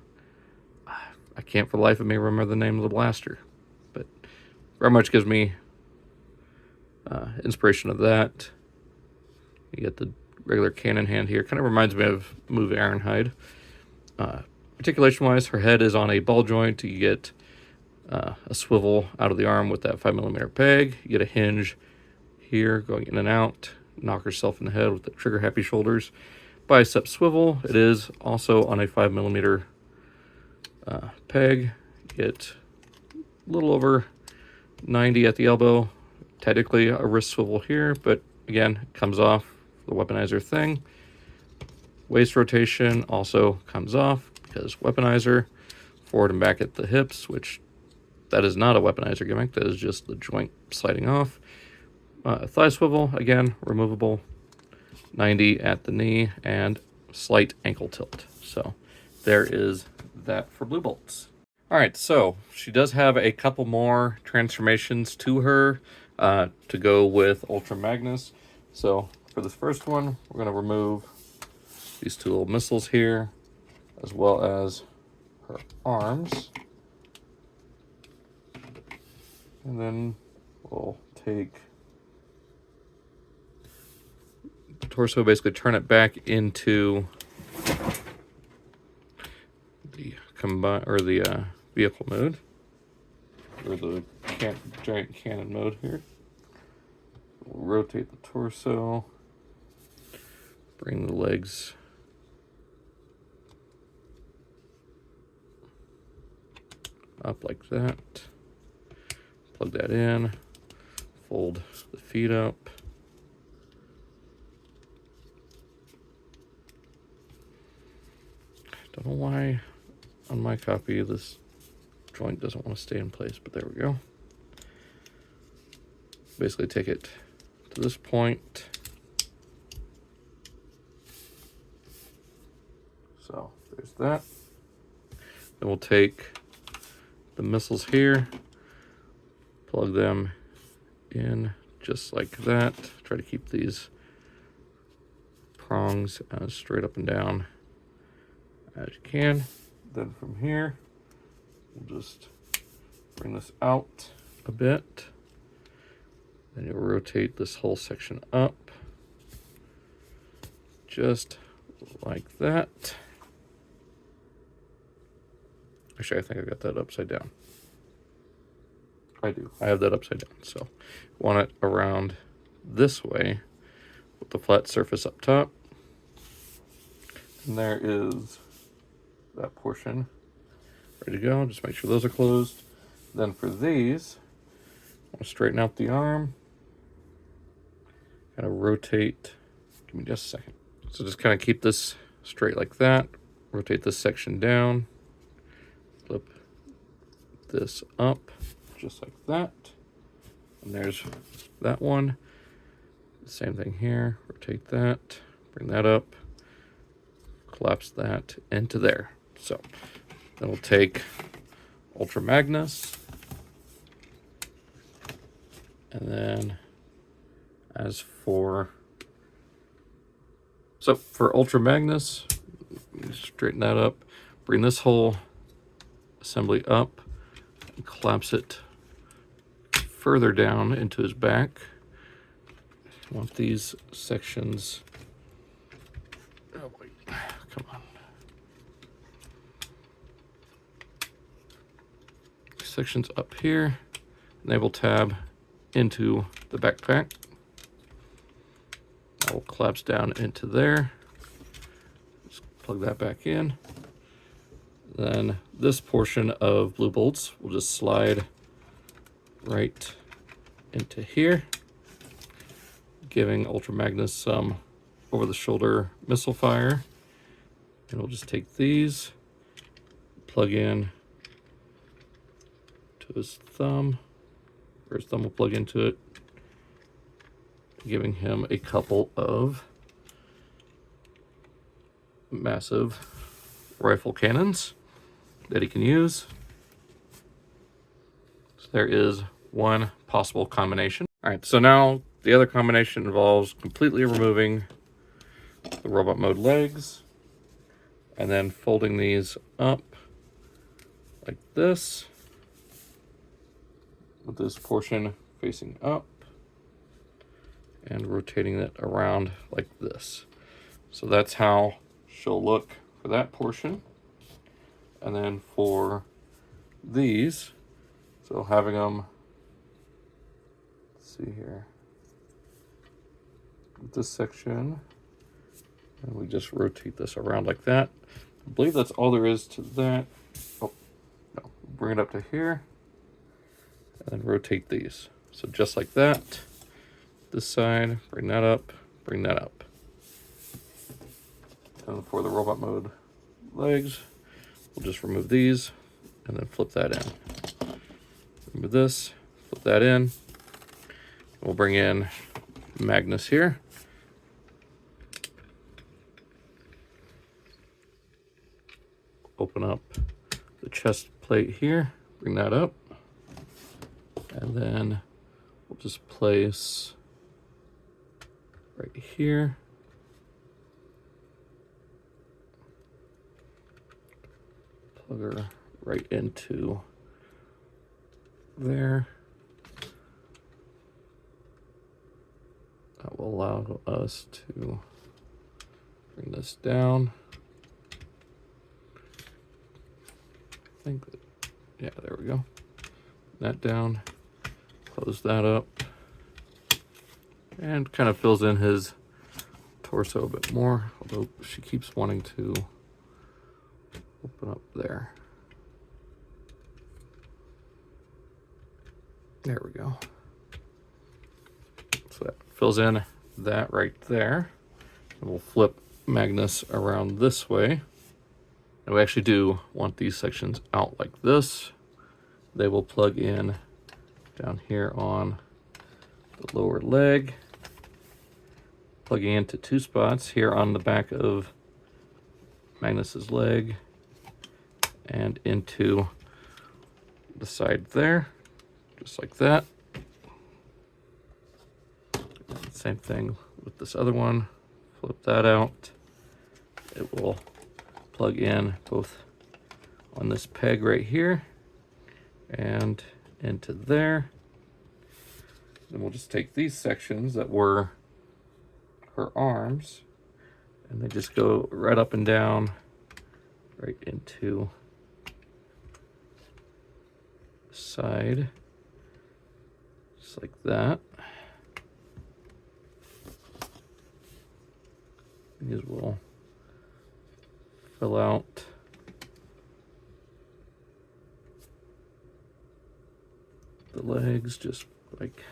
I can't for the life of me remember the name of the blaster, but very much gives me inspiration of that. You get the regular cannon hand here. Kind of reminds me of Move Ironhide. Articulation wise, her head is on a ball joint. You get a swivel out of the arm with that 5mm peg. You get a hinge here going in and out. Knock herself in the head with the trigger happy shoulders. Bicep swivel. It is also on a 5mm peg. Get a little over 90 at the elbow. Technically a wrist swivel here, but again, it comes off the weaponizer thing. Waist rotation also comes off because weaponizer. Forward and back at the hips, which that is not a weaponizer gimmick. That is just the joint sliding off. Thigh swivel, again, removable. 90 at the knee and slight ankle tilt. So there is that for Blue Bolts. All right, so she does have a couple more transformations to her to go with Ultra Magnus. So for this first one, we're going to remove these two little missiles here, as well as her arms. And then we'll take the torso, basically turn it back into the vehicle mode, or the giant cannon mode here. We'll rotate the torso, bring the legs up like that. Plug that in, fold the feet up. Don't know why on my copy this joint doesn't want to stay in place, but there we go. Basically take it to this point, So there's that. Then we'll take the missiles here, plug them in just like that. Try to keep these prongs as straight up and down as you can. Then from here, we'll just bring this out a bit. Then you'll rotate this whole section up just like that. Actually, I think I got that upside down. I do. I have that upside down. So want it around this way with the flat surface up top. And there is that portion ready to go. Just make sure those are closed. Then for these, I'll straighten out the arm. Kind of rotate. Give me just a second. So just kind of keep this straight like that. Rotate this section down. Flip this up just like that. And there's that one. Same thing here. Rotate that. Bring that up. Collapse that into there. So then we'll take Ultra Magnus. And then for Ultra Magnus, straighten that up, bring this whole assembly up, and collapse it further down into his back. I want these sections, oh wait, come on. Sections up here, enable tab into the backpack. I will collapse down into there. Just plug that back in. Then this portion of blue bolts will just slide right into here, giving Ultra Magnus some over-the-shoulder missile fire. And we'll just take these, plug in to his thumb, or his thumb will plug into it, giving him a couple of massive rifle cannons that he can use. So there is one possible combination. All right, so now the other combination involves completely removing the robot mode legs and then folding these up like this, with this portion facing up, and rotating it around like this. So that's how she'll look for that portion. And then for these, so having them, let's see here, this section, and we just rotate this around like that. I believe that's all there is to that. Oh, no, bring it up to here, and then rotate these. So just like that. This side, bring that up, bring that up. And for the robot mode legs, we'll just remove these and then flip that in. Remove this, flip that in. We'll bring in Magnus here. Open up the chest plate here, bring that up. And then we'll just place right here. Plug her right into there. That will allow us to bring this down. I think that, yeah, there we go. That down, close that up, and kind of fills in his torso a bit more, although she keeps wanting to open up there. There we go. So that fills in that right there. And we'll flip Magnus around this way. And we actually do want these sections out like this. They will plug in down here on the lower leg, plugging into two spots here on the back of Magnus's leg and into the side there, just like that. Same thing with this other one. Flip that out. It will plug in both on this peg right here and into there. Then we'll just take these sections that were her arms, and they just go right up and down, right into the side, just like that. These will fill out the legs just like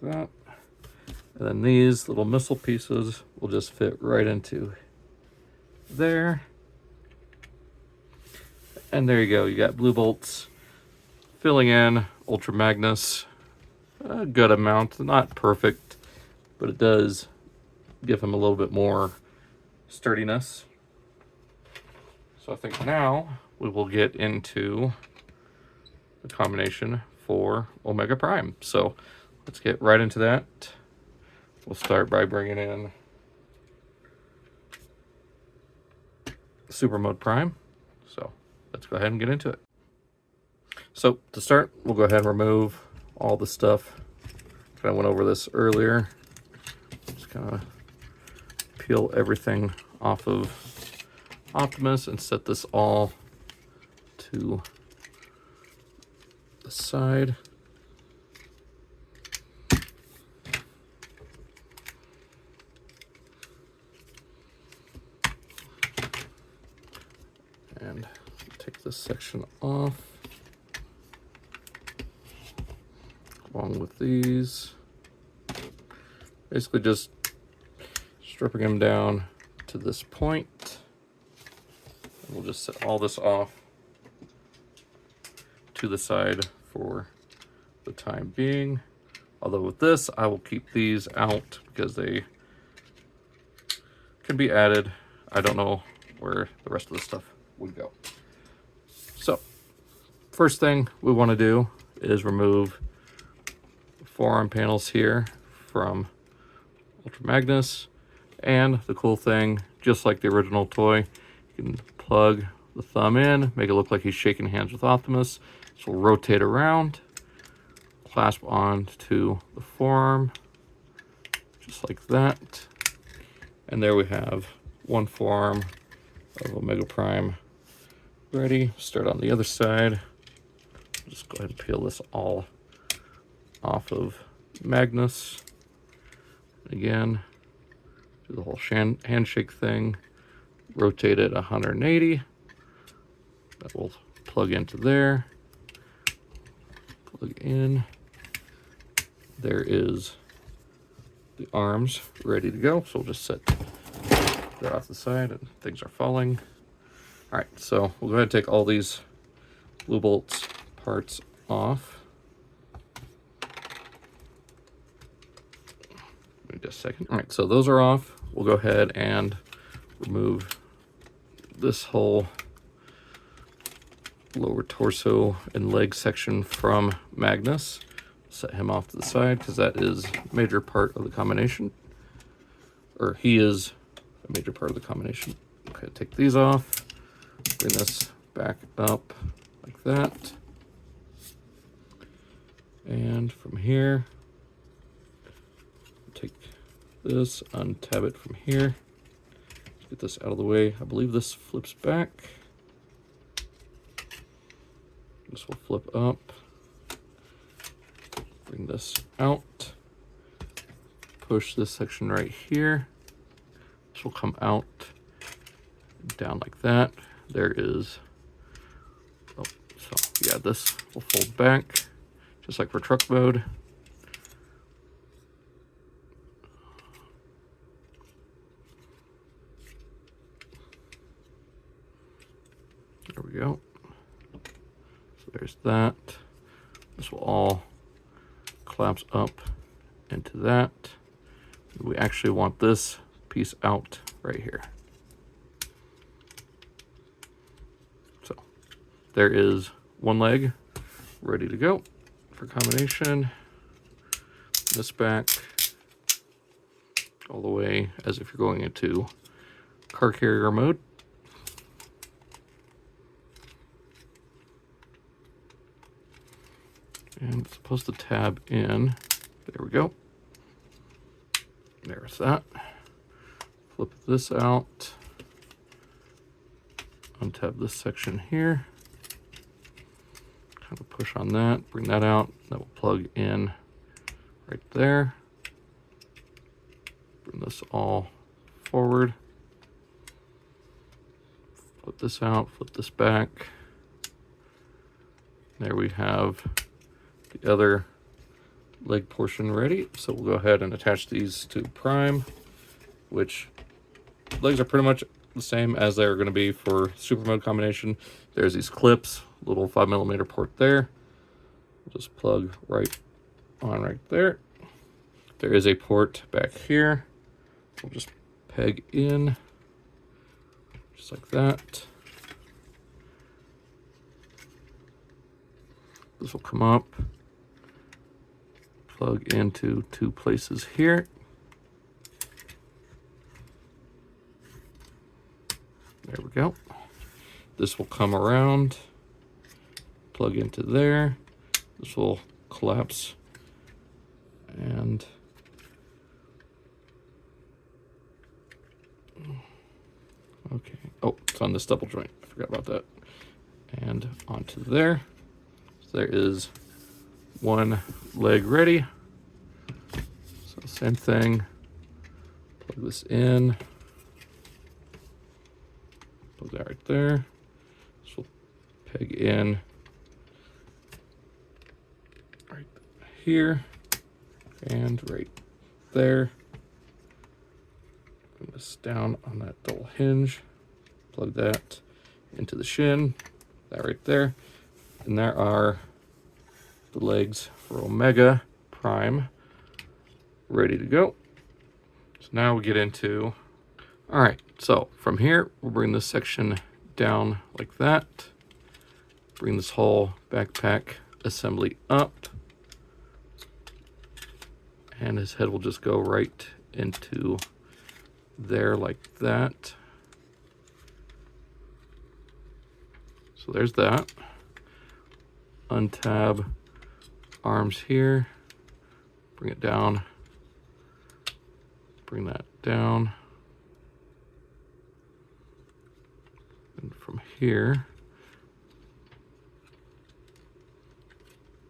that. And then these little missile pieces will just fit right into there. And there you go. You got blue bolts filling in Ultra Magnus. A good amount, not perfect, but it does give him a little bit more sturdiness. So I think now we will get into the combination for Omega Prime. So let's get right into that. We'll start by bringing in Super Mode Prime. So let's go ahead and get into it. So to start, we'll go ahead and remove all the stuff. Kind of went over this earlier. Just kind of peel everything off of Optimus and set this all to the side. And take this section off, along with these. Basically just stripping them down to this point. And we'll just set all this off to the side for the time being. Although with this, I will keep these out because they can be added. I don't know where the rest of the stuff would go. So first thing we want to do is remove the forearm panels here from Ultra Magnus. And the cool thing, just like the original toy, you can plug the thumb in, make it look like he's shaking hands with Optimus. So we'll rotate around, clasp on to the forearm, just like that. And there we have one forearm of Omega Prime ready. Start on the other side. Just go ahead and peel this all off of Magnus. Again, do the whole handshake thing. Rotate it 180. That will plug into there. Plug in. There is the arms ready to go. So we'll just set that off the side and things are falling. All right, so we'll go ahead and take all these blue bolts parts off. Give me just a second. All right, so those are off. We'll go ahead and remove this whole lower torso and leg section from Magnus. Set him off to the side because that is a major part of the combination. Or he is a major part of the combination. Okay, take these off. Bring this back up like that. And from here, take this, untab it from here. Let's get this out of the way. I believe this flips back. This will flip up. Bring this out. Push this section right here. This will come out down like that. There is, oh, so yeah, this will fold back just like for truck mode. There we go. So there's that. This will all collapse up into that. We actually want this piece out right here. So there is one leg ready to go for combination. This back all the way as if you're going into car carrier mode. And it's supposed to tab in. There we go. There's that. Flip this out. Untab this section here. Kind of push on that, bring that out. That will plug in right there. Bring this all forward. Flip this out, flip this back. There we have the other leg portion ready. So we'll go ahead and attach these to Prime, which legs are pretty much the same as they're going to be for super mode combination. There's these clips, little 5mm port there. We'll just plug right on right there. There is a port back here. We'll just peg in just like that. This will come up, plug into 2 places here. There we go. This will come around, plug into there. This will collapse and okay. Oh, it's on this double joint. I forgot about that. And onto there. So there is one leg ready. So same thing. Plug this in. Plug that right there. This will peg in right here and right there. Bring this down on that double hinge. Plug that into the shin. That right there. And there are the legs for Omega Prime ready to go. So now we get into, all right, so from here, we'll bring this section down like that. Bring this whole backpack assembly up. And his head will just go right into there like that. So there's that. Untab arms here. Bring it down. Bring that down. And from here,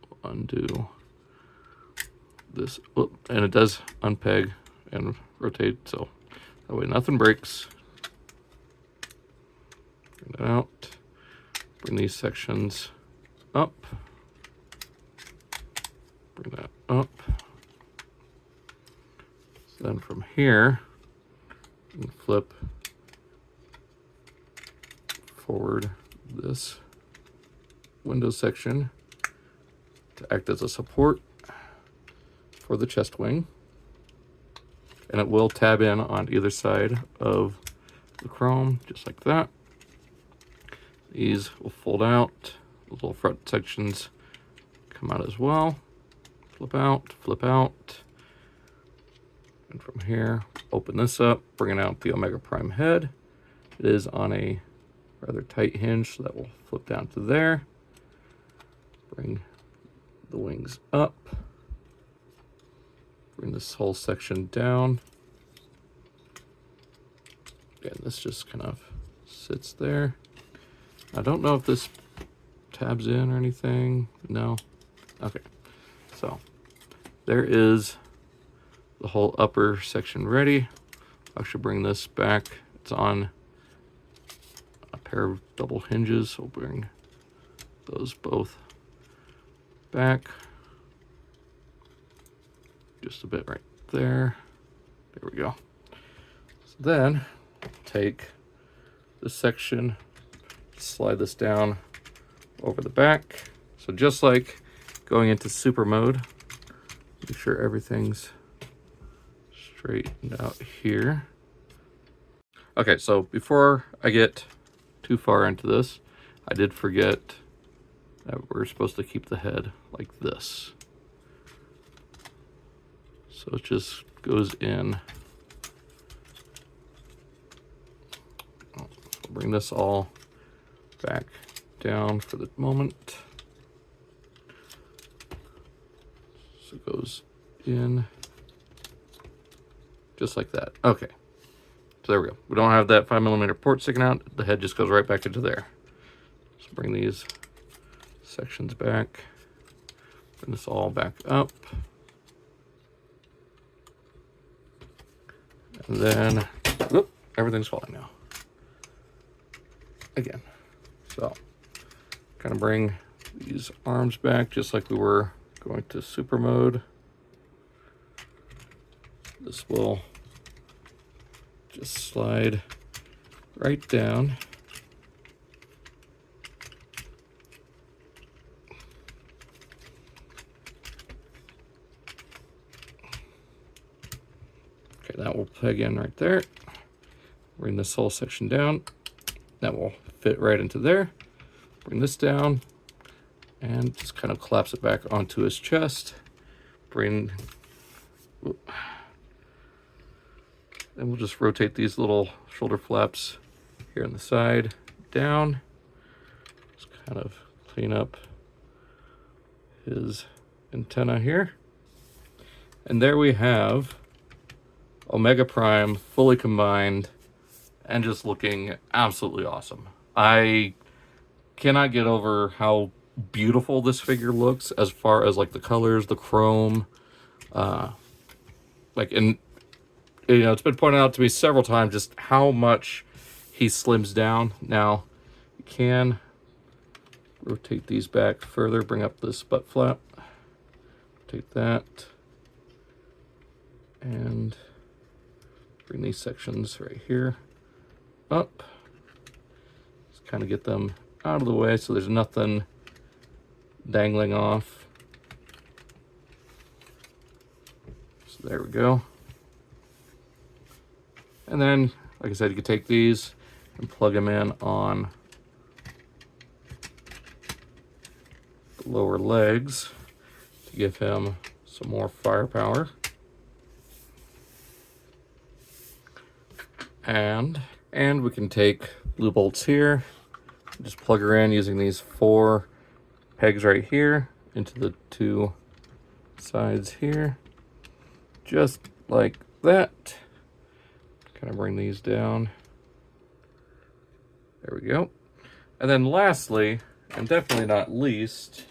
we'll undo this. Oh, and it does unpeg and rotate, so that way nothing breaks. Bring that out. Bring these sections up. Bring that up. So then from here, you can flip forward this window section to act as a support for the chest wing. And it will tab in on either side of the chrome, just like that. These will fold out. The little front sections come out as well. Flip out. And from here, open this up, bringing out the Omega Prime head. It is on a rather tight hinge, so that will flip down to there. Bring the wings up. Bring this whole section down. And this just kind of sits there. I don't know if this tabs in or anything. No. Okay. So there is the whole upper section ready. I should bring this back. It's on a pair of double hinges. So we'll bring those both back. Just a bit right there. There we go. So then take this section, slide this down over the back. So just like going into super mode, Make sure everything's straightened out here. Okay, so before I get too far into this, I did forget that we're supposed to keep the head like this. So it just goes in. I'll bring this all back down for the moment. So it goes in just like that. Okay. So there we go. We don't have that 5mm port sticking out. The head just goes right back into there. So bring these sections back. Bring this all back up. And then, whoop, everything's falling now. Again. So, kind of bring these arms back just like we were going to super mode. This will just slide right down. Okay, that will peg in right there. Bring this whole section down. That will fit right into there. Bring this down and just kind of collapse it back onto his chest. Bring, and we'll just rotate these little shoulder flaps here on the side down. Just kind of clean up his antenna here. And there we have Omega Prime fully combined and just looking absolutely awesome. I cannot get over how beautiful this figure looks as far as like the colors, the chrome, like, and you know, it's been pointed out to me several times just how much he slims down. Now, you can rotate these back further, bring up this butt flap, rotate that, and bring these sections right here up. Just kind of get them out of the way so there's nothing dangling off. So there we go. And then, like I said, you can take these and plug them in on the lower legs to give him some more firepower. And we can take blue bolts here, just plug her in using these 4 pegs right here into the 2 sides here, just like that. Kind of bring these down. There we go. And then lastly, and definitely not least,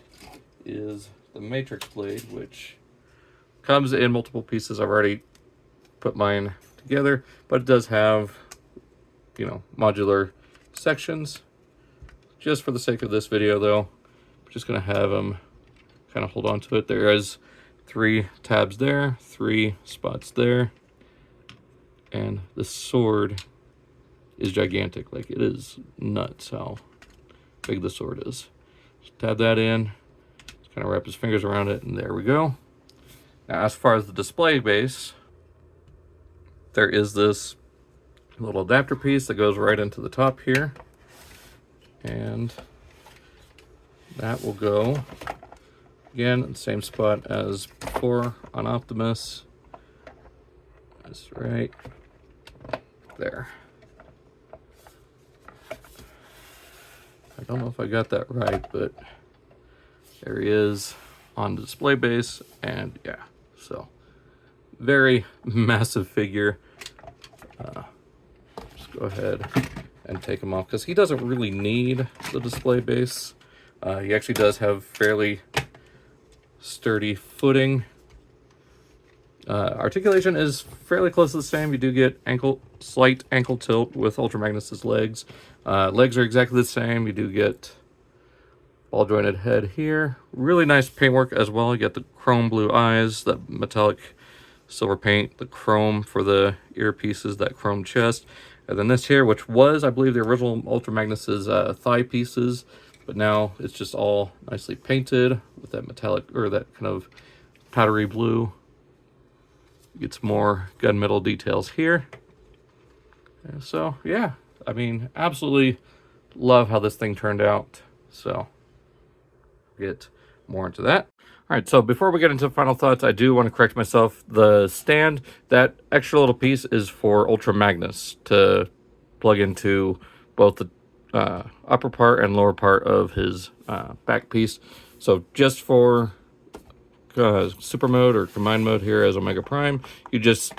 is the matrix blade, which comes in multiple pieces. I've already put mine together, but it does have, you know, modular sections. Just for the sake of this video though, I'm just gonna have them kind of hold on to it. There is 3 tabs there, 3 spots there, and the sword is gigantic. Like, it is nuts how big the sword is. Just tab that in, just kind of wrap his fingers around it, and there we go. Now, as far as the display base, there is this little adapter piece that goes right into the top here, and that will go again in the same spot as before on Optimus. That's right there. I don't know if I got that right, but there he is on the display base, and yeah, so very massive figure. Just go ahead and take him off because he doesn't really need the display base. He actually does have fairly sturdy footing. Articulation is fairly close to the same. You do get slight ankle tilt with Ultra Magnus's legs. Legs are exactly the same. You do get ball jointed head here. Really nice paintwork as well. You get the chrome blue eyes, that metallic silver paint, the chrome for the earpieces, that chrome chest. And then this here, which was, I believe, the original Ultra Magnus's thigh pieces, but now it's just all nicely painted with that metallic, or that kind of powdery blue. Gets more gunmetal details here. And so, yeah, I mean, absolutely love how this thing turned out. So, get more into that. All right, so before we get into final thoughts, I do want to correct myself. The stand, that extra little piece is for Ultra Magnus to plug into both the upper part and lower part of his back piece. So just for super mode or combined mode here as Omega Prime, you just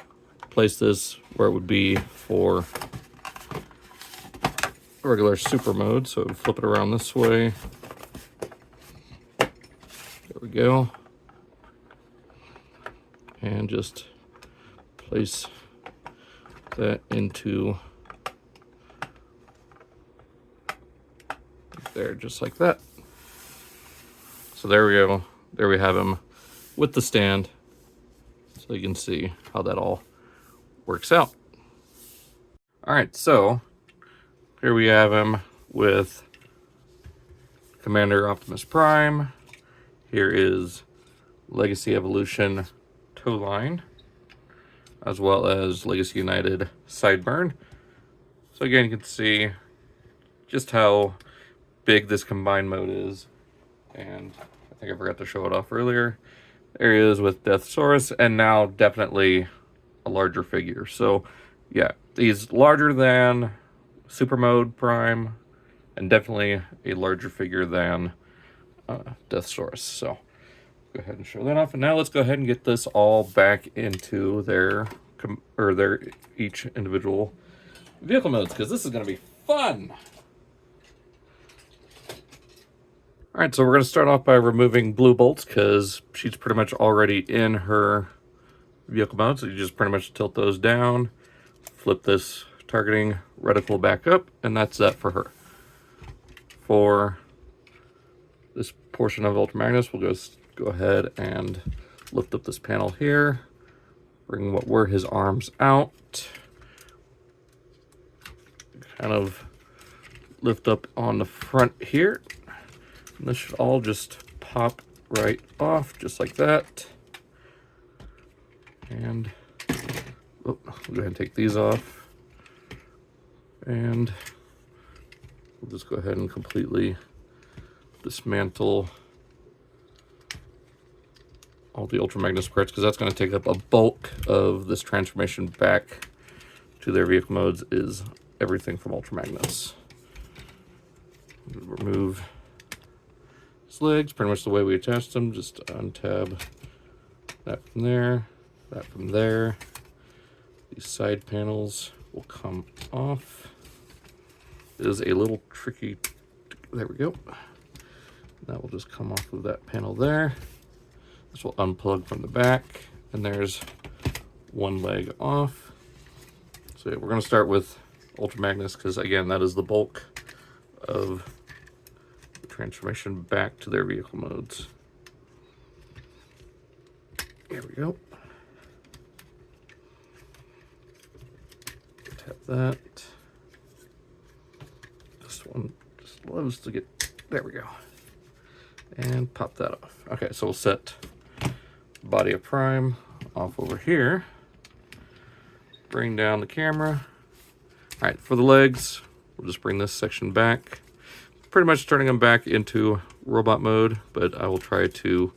place this where it would be for regular super mode. So flip it around this way. There we go. And just place that into there, just like that. So there we go. There we have him with the stand. So you can see how that all works out. All right, so here we have him with Commander Optimus Prime. Here is Legacy Evolution toe line, as well as Legacy United sideburn. So again, you can see just how big this combined mode is. And I think I forgot to show it off earlier. There he is with Deathsaurus, and now definitely a larger figure. So yeah, he's larger than Super Mode Prime, and definitely a larger figure than Deathsaurus. So go ahead and show that off. And now let's go ahead and get this all back into their each individual vehicle modes, because this is going to be fun. All right, so we're going to start off by removing blue bolts, because she's pretty much already in her vehicle mode. So you just pretty much tilt those down, flip this targeting reticle back up, and that's that for her. For this portion of Ultra Magnus, we'll go ahead and lift up this panel here, bring what were his arms out, kind of lift up on the front here. And this should all just pop right off, just like that. And we'll go ahead and take these off. And we'll just go ahead and completely dismantle all the Ultra Magnus parts, because that's going to take up a bulk of this transformation back to their vehicle modes, is everything from Ultra Magnus. Remove his legs, pretty much the way we attached them. Just untab that from there, that from there. These side panels will come off. It is a little tricky. There we go. That will just come off of that panel there. This will unplug from the back, and there's one leg off. So we're going to start with Ultra Magnus, because again, that is the bulk of the transformation back to their vehicle modes. There we go. Tap that. This one just loves to get, there we go. And pop that off. Okay, so we'll set body of Prime off over here. Bring down the camera. All right, for the legs, we'll just bring this section back. Pretty much turning them back into robot mode, but I will try to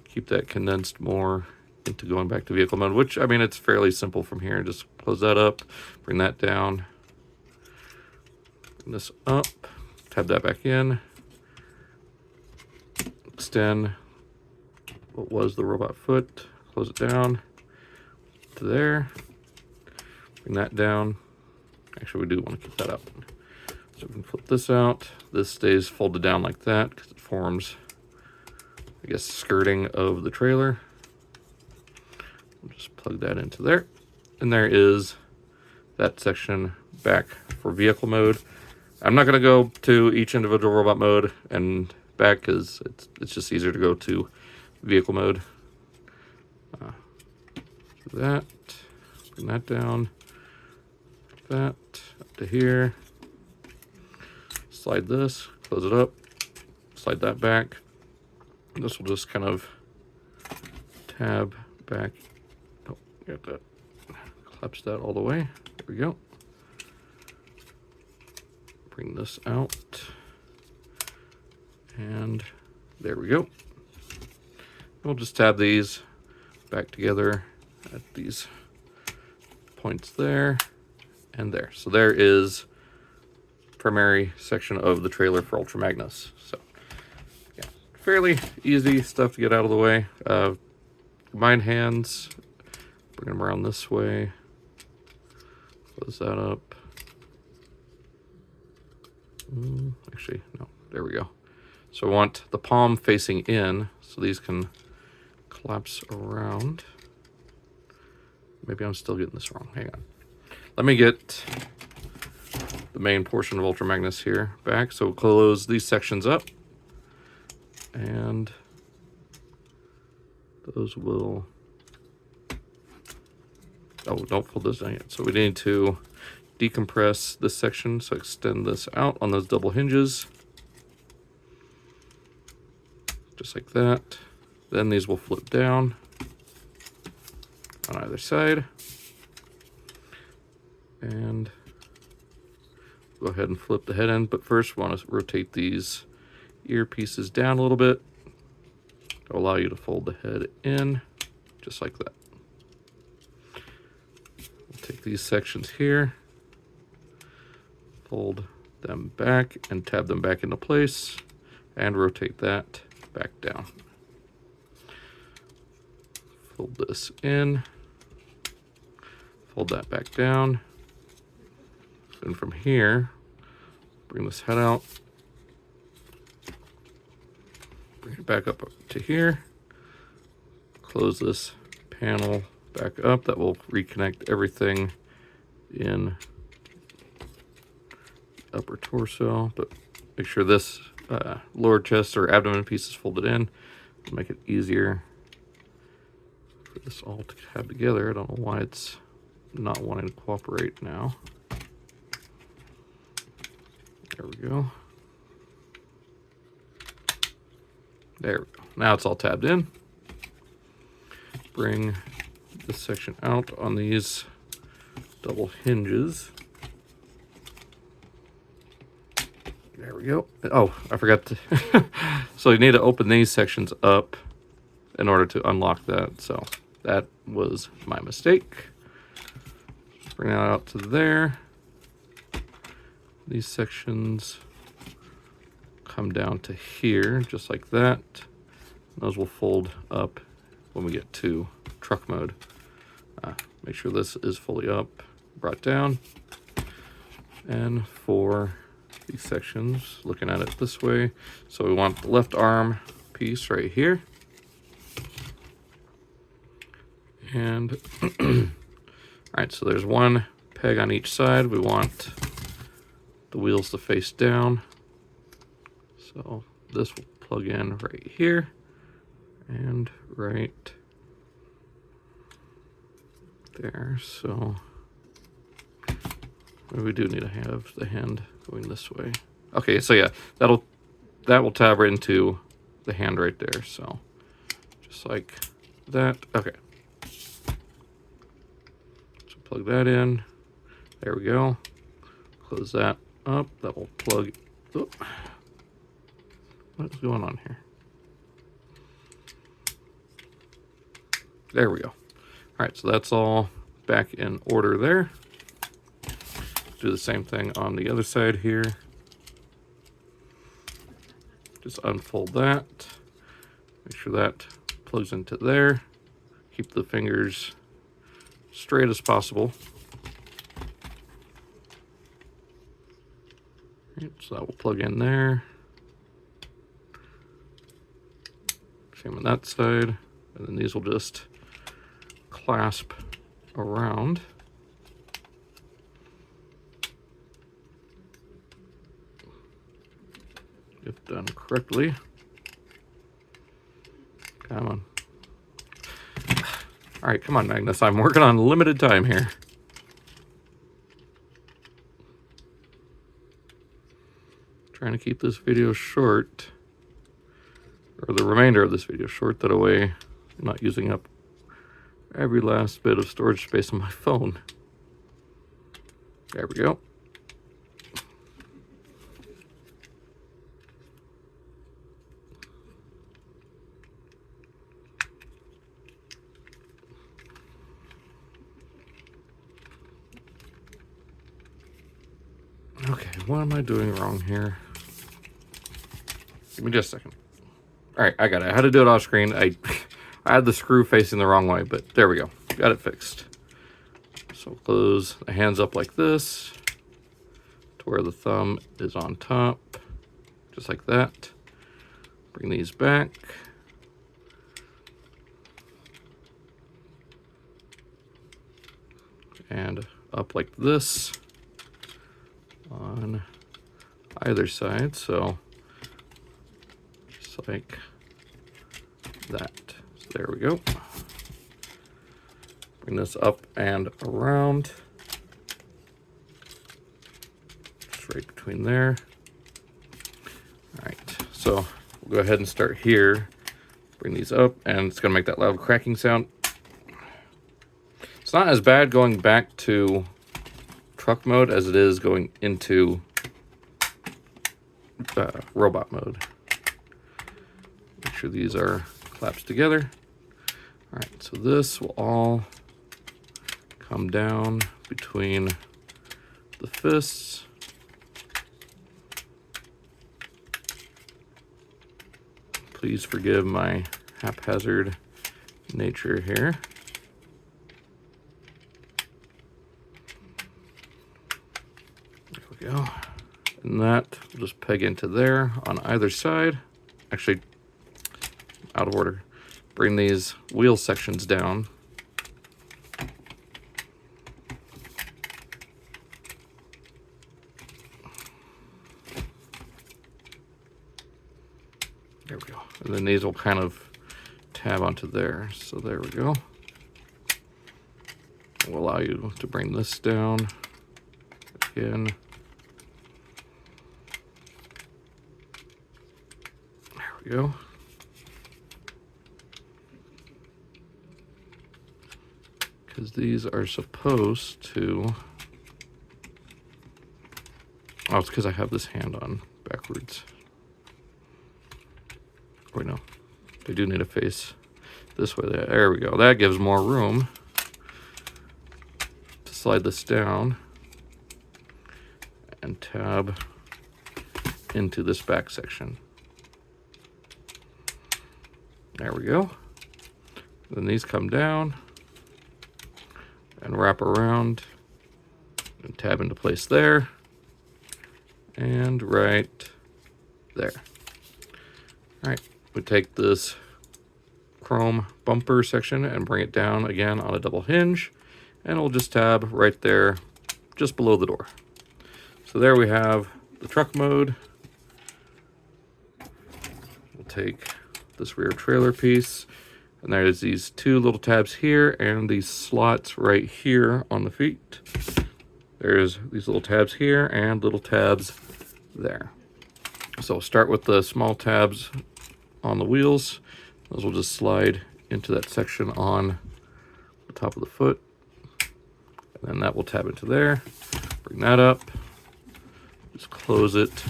keep that condensed more into going back to vehicle mode, which, I mean, it's fairly simple from here. Just close that up, bring that down, bring this up, tab that back in, extend what was the robot foot, close it down to there, bring that down. Actually, we do want to keep that up. So we can flip this out. This stays folded down like that because it forms, I guess, skirting of the trailer. We'll just plug that into there. And there is that section back for vehicle mode. I'm not going to go to each individual robot mode and back, because it's just easier to go to vehicle mode. Do that, bring that down, that up to here, slide this, close it up, slide that back. This will just kind of tab back. Oh, got that. Collapse that all the way. There we go. Bring this out. And there we go. We'll just tab these back together at these points there and there. So there is primary section of the trailer for Ultra Magnus. So yeah, fairly easy stuff to get out of the way. Combined hands, bring them around this way, close that up. Actually, no, there we go. So I want the palm facing in, so these can collapse around. Maybe I'm still getting this wrong. Hang on. Let me get the main portion of Ultra Magnus here back. So we'll close these sections up. And those will... Oh, don't fold those down yet. So we need to decompress this section. So extend this out on those double hinges. Just like that. Then these will flip down on either side. And go ahead and flip the head end. But first, we want to rotate these ear pieces down a little bit. It'll allow you to fold the head in, just like that. We'll take these sections here, fold them back, and tab them back into place, and rotate that back down. Fold this in, fold that back down, and from here, bring this head out, bring it back up to here, close this panel back up. That will reconnect everything in the upper torso, but make sure this lower chest or abdomen piece is folded in. Make it easier for this all to have together. I don't know why it's not wanting to cooperate now. There we go. There we go. Now it's all tabbed in. Bring this section out on these double hinges. There we go. Oh, I forgot to. So you need to open these sections up in order to unlock that. So that was my mistake. Bring that out to there. These sections come down to here, just like that. Those will fold up when we get to truck mode. Make sure this is fully up, brought down. And for these sections, looking at it this way, so we want the left arm piece right here. And all right, so there's one peg on each side. We want the wheels to face down. So this will plug in right here and right there. So we do need to have the hand going this way. Okay, so yeah, that will tab right into the hand right there. So just like that. Okay. So plug that in. There we go. Close that up. That will plug. Oh, what is going on here? There we go. All right, so that's all back in order there. Do the same thing on the other side here. Just unfold that. Make sure that plugs into there. Keep the fingers straight as possible. Right, so that will plug in there. Same on that side. And then these will just clasp around. If done correctly. Come on. All right, come on, Magnus. I'm working on limited time here. Trying to keep this video short, or the remainder of this video short, that way I'm not using up every last bit of storage space on my phone. There we go. Okay, what am I doing wrong here? Give me just a second. All right, I got it. I had to do it off screen. I had the screw facing the wrong way, but there we go. Got it fixed. So close the hands up like this to where the thumb is on top, just like that. Bring these back. And up like this on either side, so just like that. So there we go. Bring this up and around, just right between there. All right, so we'll go ahead and start here. Bring these up, and it's gonna make that loud cracking sound. It's not as bad going back to truck mode as it is going into robot mode. Make sure these are clapped together. All right, so this will all come down between the fists. Please forgive my haphazard nature here. There we go. And that will just peg into there on either side. Actually, out of order. Bring these wheel sections down. There we go. And then these will kind of tab onto there. So there we go. It will allow you to bring this down again. There we go. Because these are supposed to... Oh, it's because I have this hand on backwards. Wait, no. They do need a face this way. There we go. That gives more room to slide this down and tab into this back section. There we go. Then these come down and wrap around and tab into place there and right there. All right, we take this chrome bumper section and bring it down again on a double hinge, and we'll just tab right there just below the door. So there we have the truck mode. We'll take this rear trailer piece, and there's these two little tabs here and these slots right here on the feet. There's these little tabs here and little tabs there. So we'll start with the small tabs on the wheels. Those will just slide into that section on the top of the foot. And then that will tab into there. Bring that up. Just close it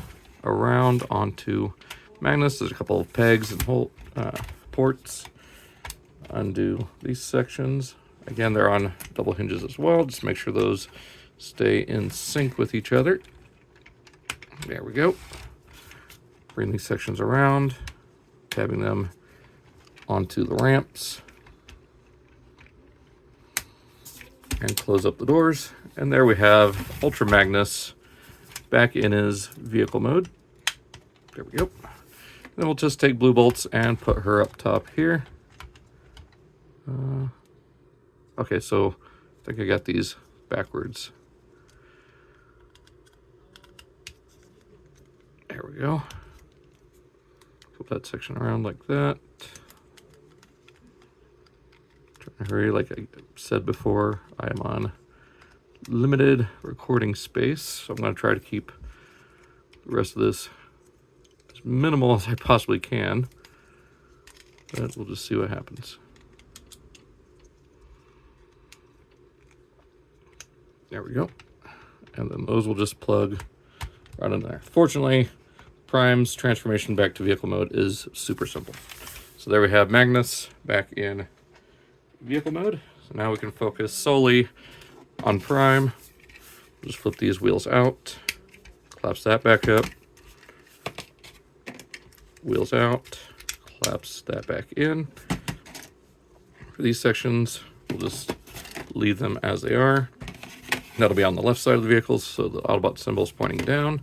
around onto Magnus. There's a couple of pegs and ports. Undo these sections. Again, they're on double hinges as well. Just make sure those stay in sync with each other. There we go. Bring these sections around, tabbing them onto the ramps, and close up the doors. And there we have Ultra Magnus back in his vehicle mode. There we go. Then we'll just take blue bolts and put her up top here. Okay, so I think I got these backwards. There we go. Flip that section around like that. Trying to hurry, like I said before, I am on limited recording space, so I'm going to try to keep the rest of this as minimal as I possibly can. But we'll just see what happens. There we go. And then those will just plug right in there. Fortunately, Prime's transformation back to vehicle mode is super simple. So there we have Magnus back in vehicle mode. So now we can focus solely on Prime. Just flip these wheels out, collapse that back up, wheels out, collapse that back in. For these sections, we'll just leave them as they are. That'll be on the left side of the vehicles, so the Autobot symbol is pointing down.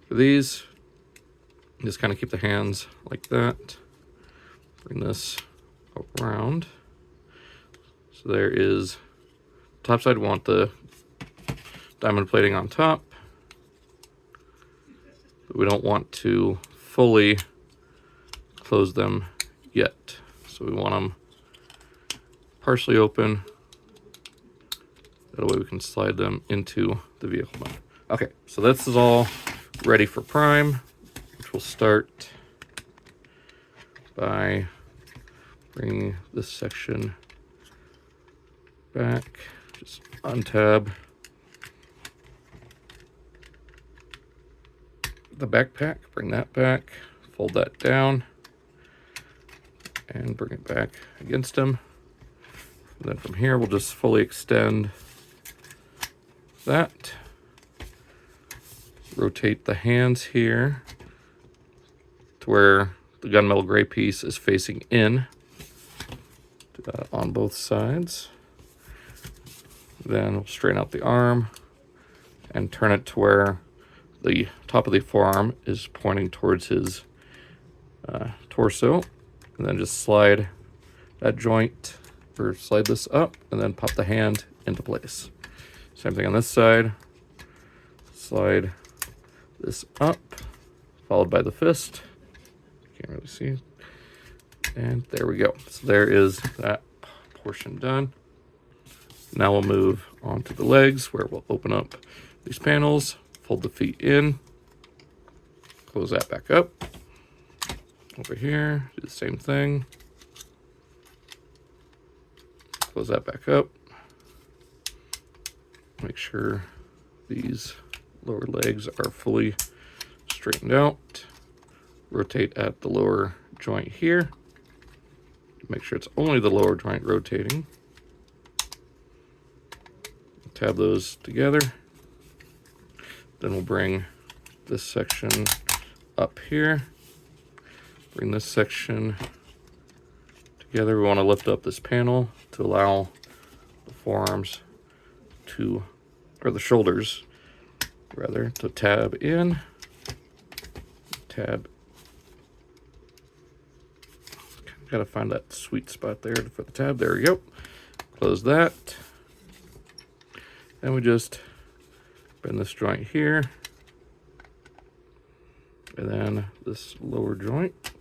For these, just kind of keep the hands like that. Bring this around. So there is top side. We want the diamond plating on top, but we don't want to fully close them yet. So we want them partially open. That way we can slide them into the vehicle mode. Okay, so this is all ready for Prime, which will start by bringing this section back. Just untab the backpack, bring that back, fold that down, and bring it back against him. And then from here, we'll just fully extend that. Rotate the hands here to where the gunmetal gray piece is facing in. Do that on both sides. Then we'll straighten out the arm and turn it to where the top of the forearm is pointing towards his torso. And then just slide that joint, or slide this up, and then pop the hand into place. Same thing on this side. Slide this up, followed by the fist. Can't really see. And there we go. So there is that portion done. Now we'll move on to the legs, where we'll open up these panels, fold the feet in, close that back up. Over here, do the same thing. Close that back up. Make sure these lower legs are fully straightened out. Rotate at the lower joint here. Make sure it's only the lower joint rotating. Tab those together. Then we'll bring this section up here. Bring this section together. We want to lift up this panel to allow the forearms to, or the shoulders rather, to tab in, tab. Gotta find that sweet spot there for the tab. There we go. Close that. Then we just bend this joint here, and then this lower joint.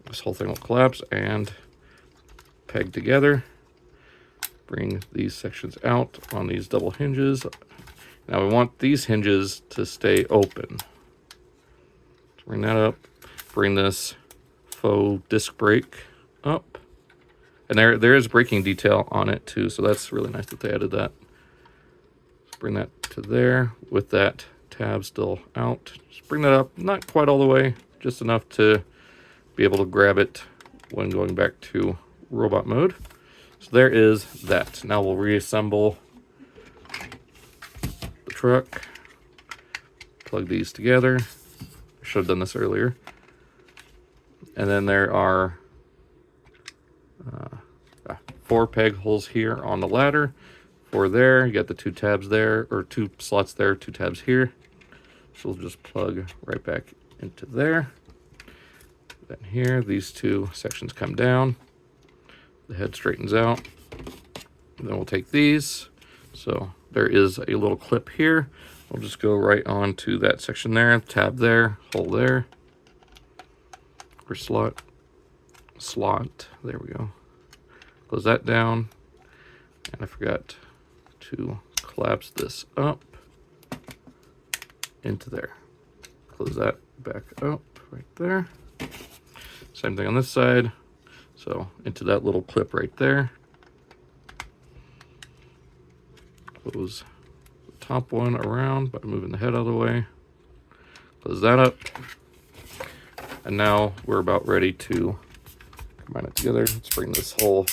This whole thing will collapse and peg together. Bring these sections out on these double hinges. Now we want these hinges to stay open. So bring that up. Bring this faux disc brake up. And there is braking detail on it too, so that's really nice that they added that. So bring that to there with that tab still out. Just bring that up, not quite all the way, just enough to be able to grab it when going back to robot mode. So there is that. Now we'll reassemble the truck, plug these together. I should have done this earlier. And then there are 4 peg holes here on the ladder. 4 there. You got the 2 tabs there, or 2 slots there, 2 tabs here. So we'll just plug right back into there. Then here, these 2 sections come down. The head straightens out. And then we'll take these. So there is a little clip here. We'll just go right on to that section there, tab there, hole there, or slot, there we go. Close that down. And I forgot to collapse this up into there. Close that back up right there. Same thing on this side. So into that little clip right there. close the top one around by moving the head out of the way. Close that up. And now we're about ready to combine it together. Let's bring this whole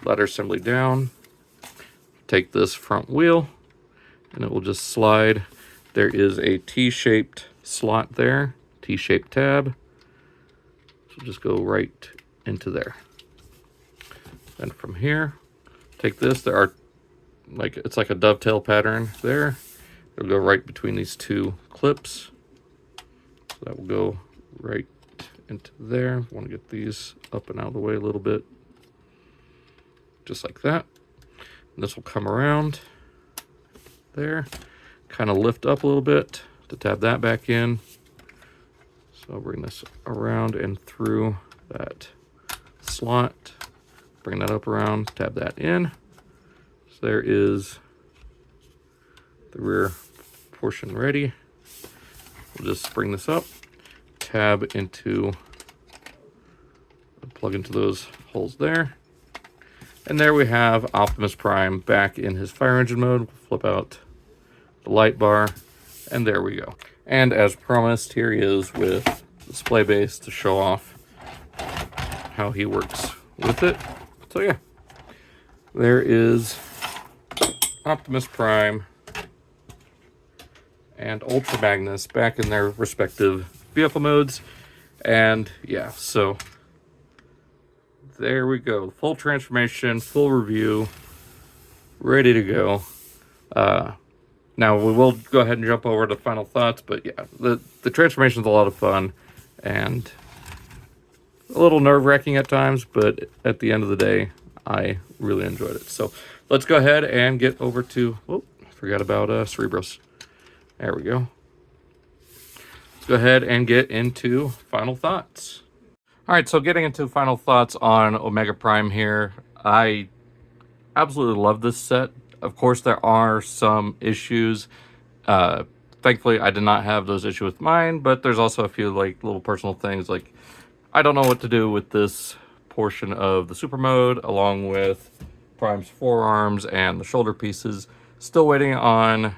ladder assembly down. Take this front wheel and it will just slide. There is a T-shaped slot there, T-shaped tab. So just go right into there. And from here, take this. There are it's like a dovetail pattern there. It'll go right between these two clips. So that will go right into there. Want to get these up and out of the way a little bit. Just like that. And this will come around there. Kind of lift up a little bit to tab that back in. So I'll bring this around and through that slot. Bring that up around, tab that in. So there is the rear portion ready. We'll just bring this up, tab into, plug into those holes there. And there we have Optimus Prime back in his fire engine mode. Flip out the light bar, and there we go. And as promised, here he is with the display base to show off how he works with it. So yeah, there is Optimus Prime and Ultra Magnus back in their respective vehicle modes. And yeah, so there we go. Full transformation, full review, ready to go. Now we will go ahead and jump over to final thoughts, but yeah, the transformation is a lot of fun and a little nerve-wracking at times, but at the end of the day, I really enjoyed it. So let's go ahead and get over to, oh, I forgot about Cerebros. There we go. Let's go ahead and get into final thoughts. All right, so getting into final thoughts on Omega Prime here. I absolutely love this set. Of course, there are some issues. Thankfully, I did not have those issues with mine, but there's also a few like little personal things. Like, I don't know what to do with this portion of the super mode, along with Prime's forearms and the shoulder pieces. Still waiting on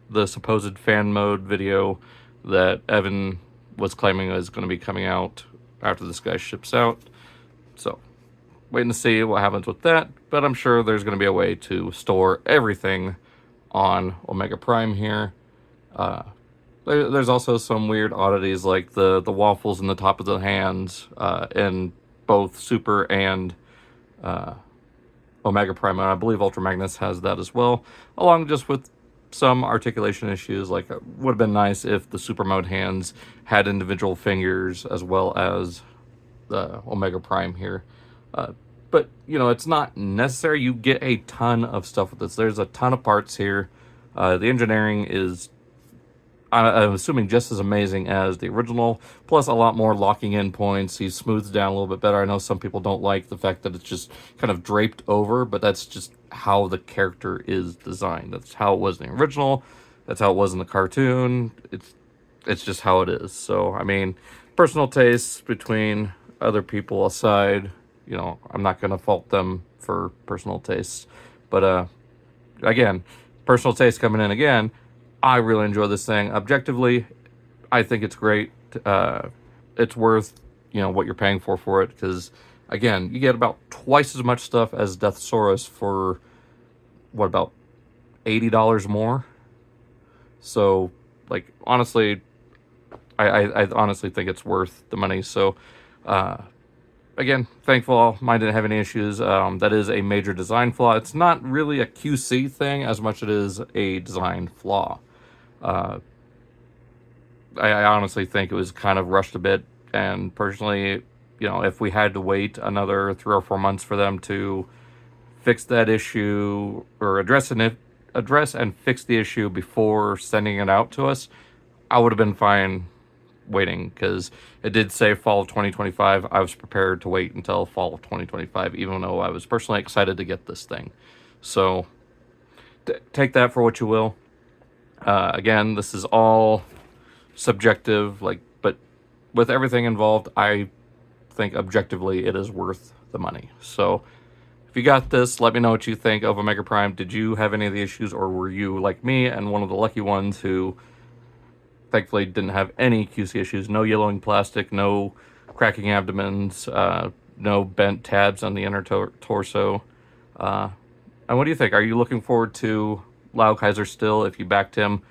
the supposed fan mode video that Evan was claiming is going to be coming out after this guy ships out. So waiting to see what happens with that, but I'm sure there's going to be a way to store everything on Omega Prime here. There's also some weird oddities like the waffles in the top of the hands in both Super and Omega Prime, and I believe Ultra Magnus has that as well, along just with some articulation issues. Like, it would have been nice if the Super mode hands had individual fingers as well as the Omega Prime here. But, you know, it's not necessary. You get a ton of stuff with this. There's a ton of parts here. The engineering is, I'm assuming, just as amazing as the original, plus a lot more locking in points. He smooths down a little bit better. I know some people don't like the fact that it's just kind of draped over, but that's just how the character is designed. That's how it was in the original. That's how it was in the cartoon. It's just how it is. So, I mean, personal tastes between other people aside, you know, I'm not going to fault them for personal tastes. But, again, personal taste coming in again, I really enjoy this thing. Objectively, I think it's great. It's worth, you know, what you're paying for it, because, again, you get about twice as much stuff as Deathosaurus for, what, about $80 more? So, like, honestly, I honestly think it's worth the money. So, again, thankful mine didn't have any issues. That is a major design flaw. It's not really a QC thing as much as it is a design flaw. I honestly think it was kind of rushed a bit, and personally, you know, if we had to wait another 3 or 4 months for them to fix that issue or address and fix the issue before sending it out to us, I would have been fine waiting, because it did say fall of 2025. I was prepared to wait until fall of 2025, even though I was personally excited to get this thing. So take that for what you will. Again, this is all subjective, but with everything involved, I think objectively it is worth the money. So If you got this, let me know what you think of Omega Prime. Did you have any of the issues, or were you like me and one of the lucky ones who thankfully didn't have any QC issues? No yellowing plastic, no cracking abdomens, no bent tabs on the inner torso. And what do you think? Are you looking forward to Lau Kaiser still if you backed him?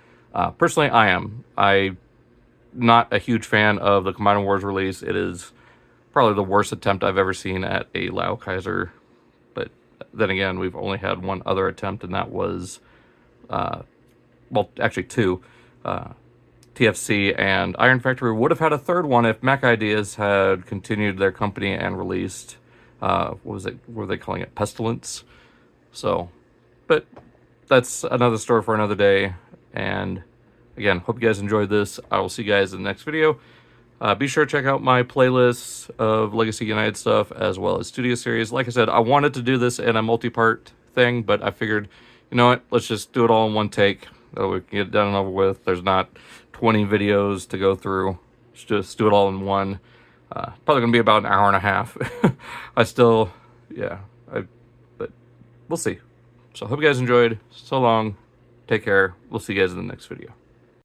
Personally, I am. I'm not a huge fan of the Combined Wars release. It is probably the worst attempt I've ever seen at a Lau Kaiser. But then again, we've only had one other attempt, and that was, well, actually two. TFC and Iron Factory would have had a third one if Mac Ideas had continued their company and released, what was it? What were they calling it? Pestilence? So, but that's another story for another day. And again, hope you guys enjoyed this. I will see you guys in the next video. Be sure to check out my playlists of Legacy United stuff as well as Studio Series. Like I said, I wanted to do this in a multi-part thing, but I figured, you know what, let's just do it all in one take. That way we can get it done and over with. There's not 20 videos to go through. Let's just do it all in one. Probably going to be about an hour and a half. I still, yeah, but we'll see. So I hope you guys enjoyed. So long. Take care. We'll see you guys in the next video.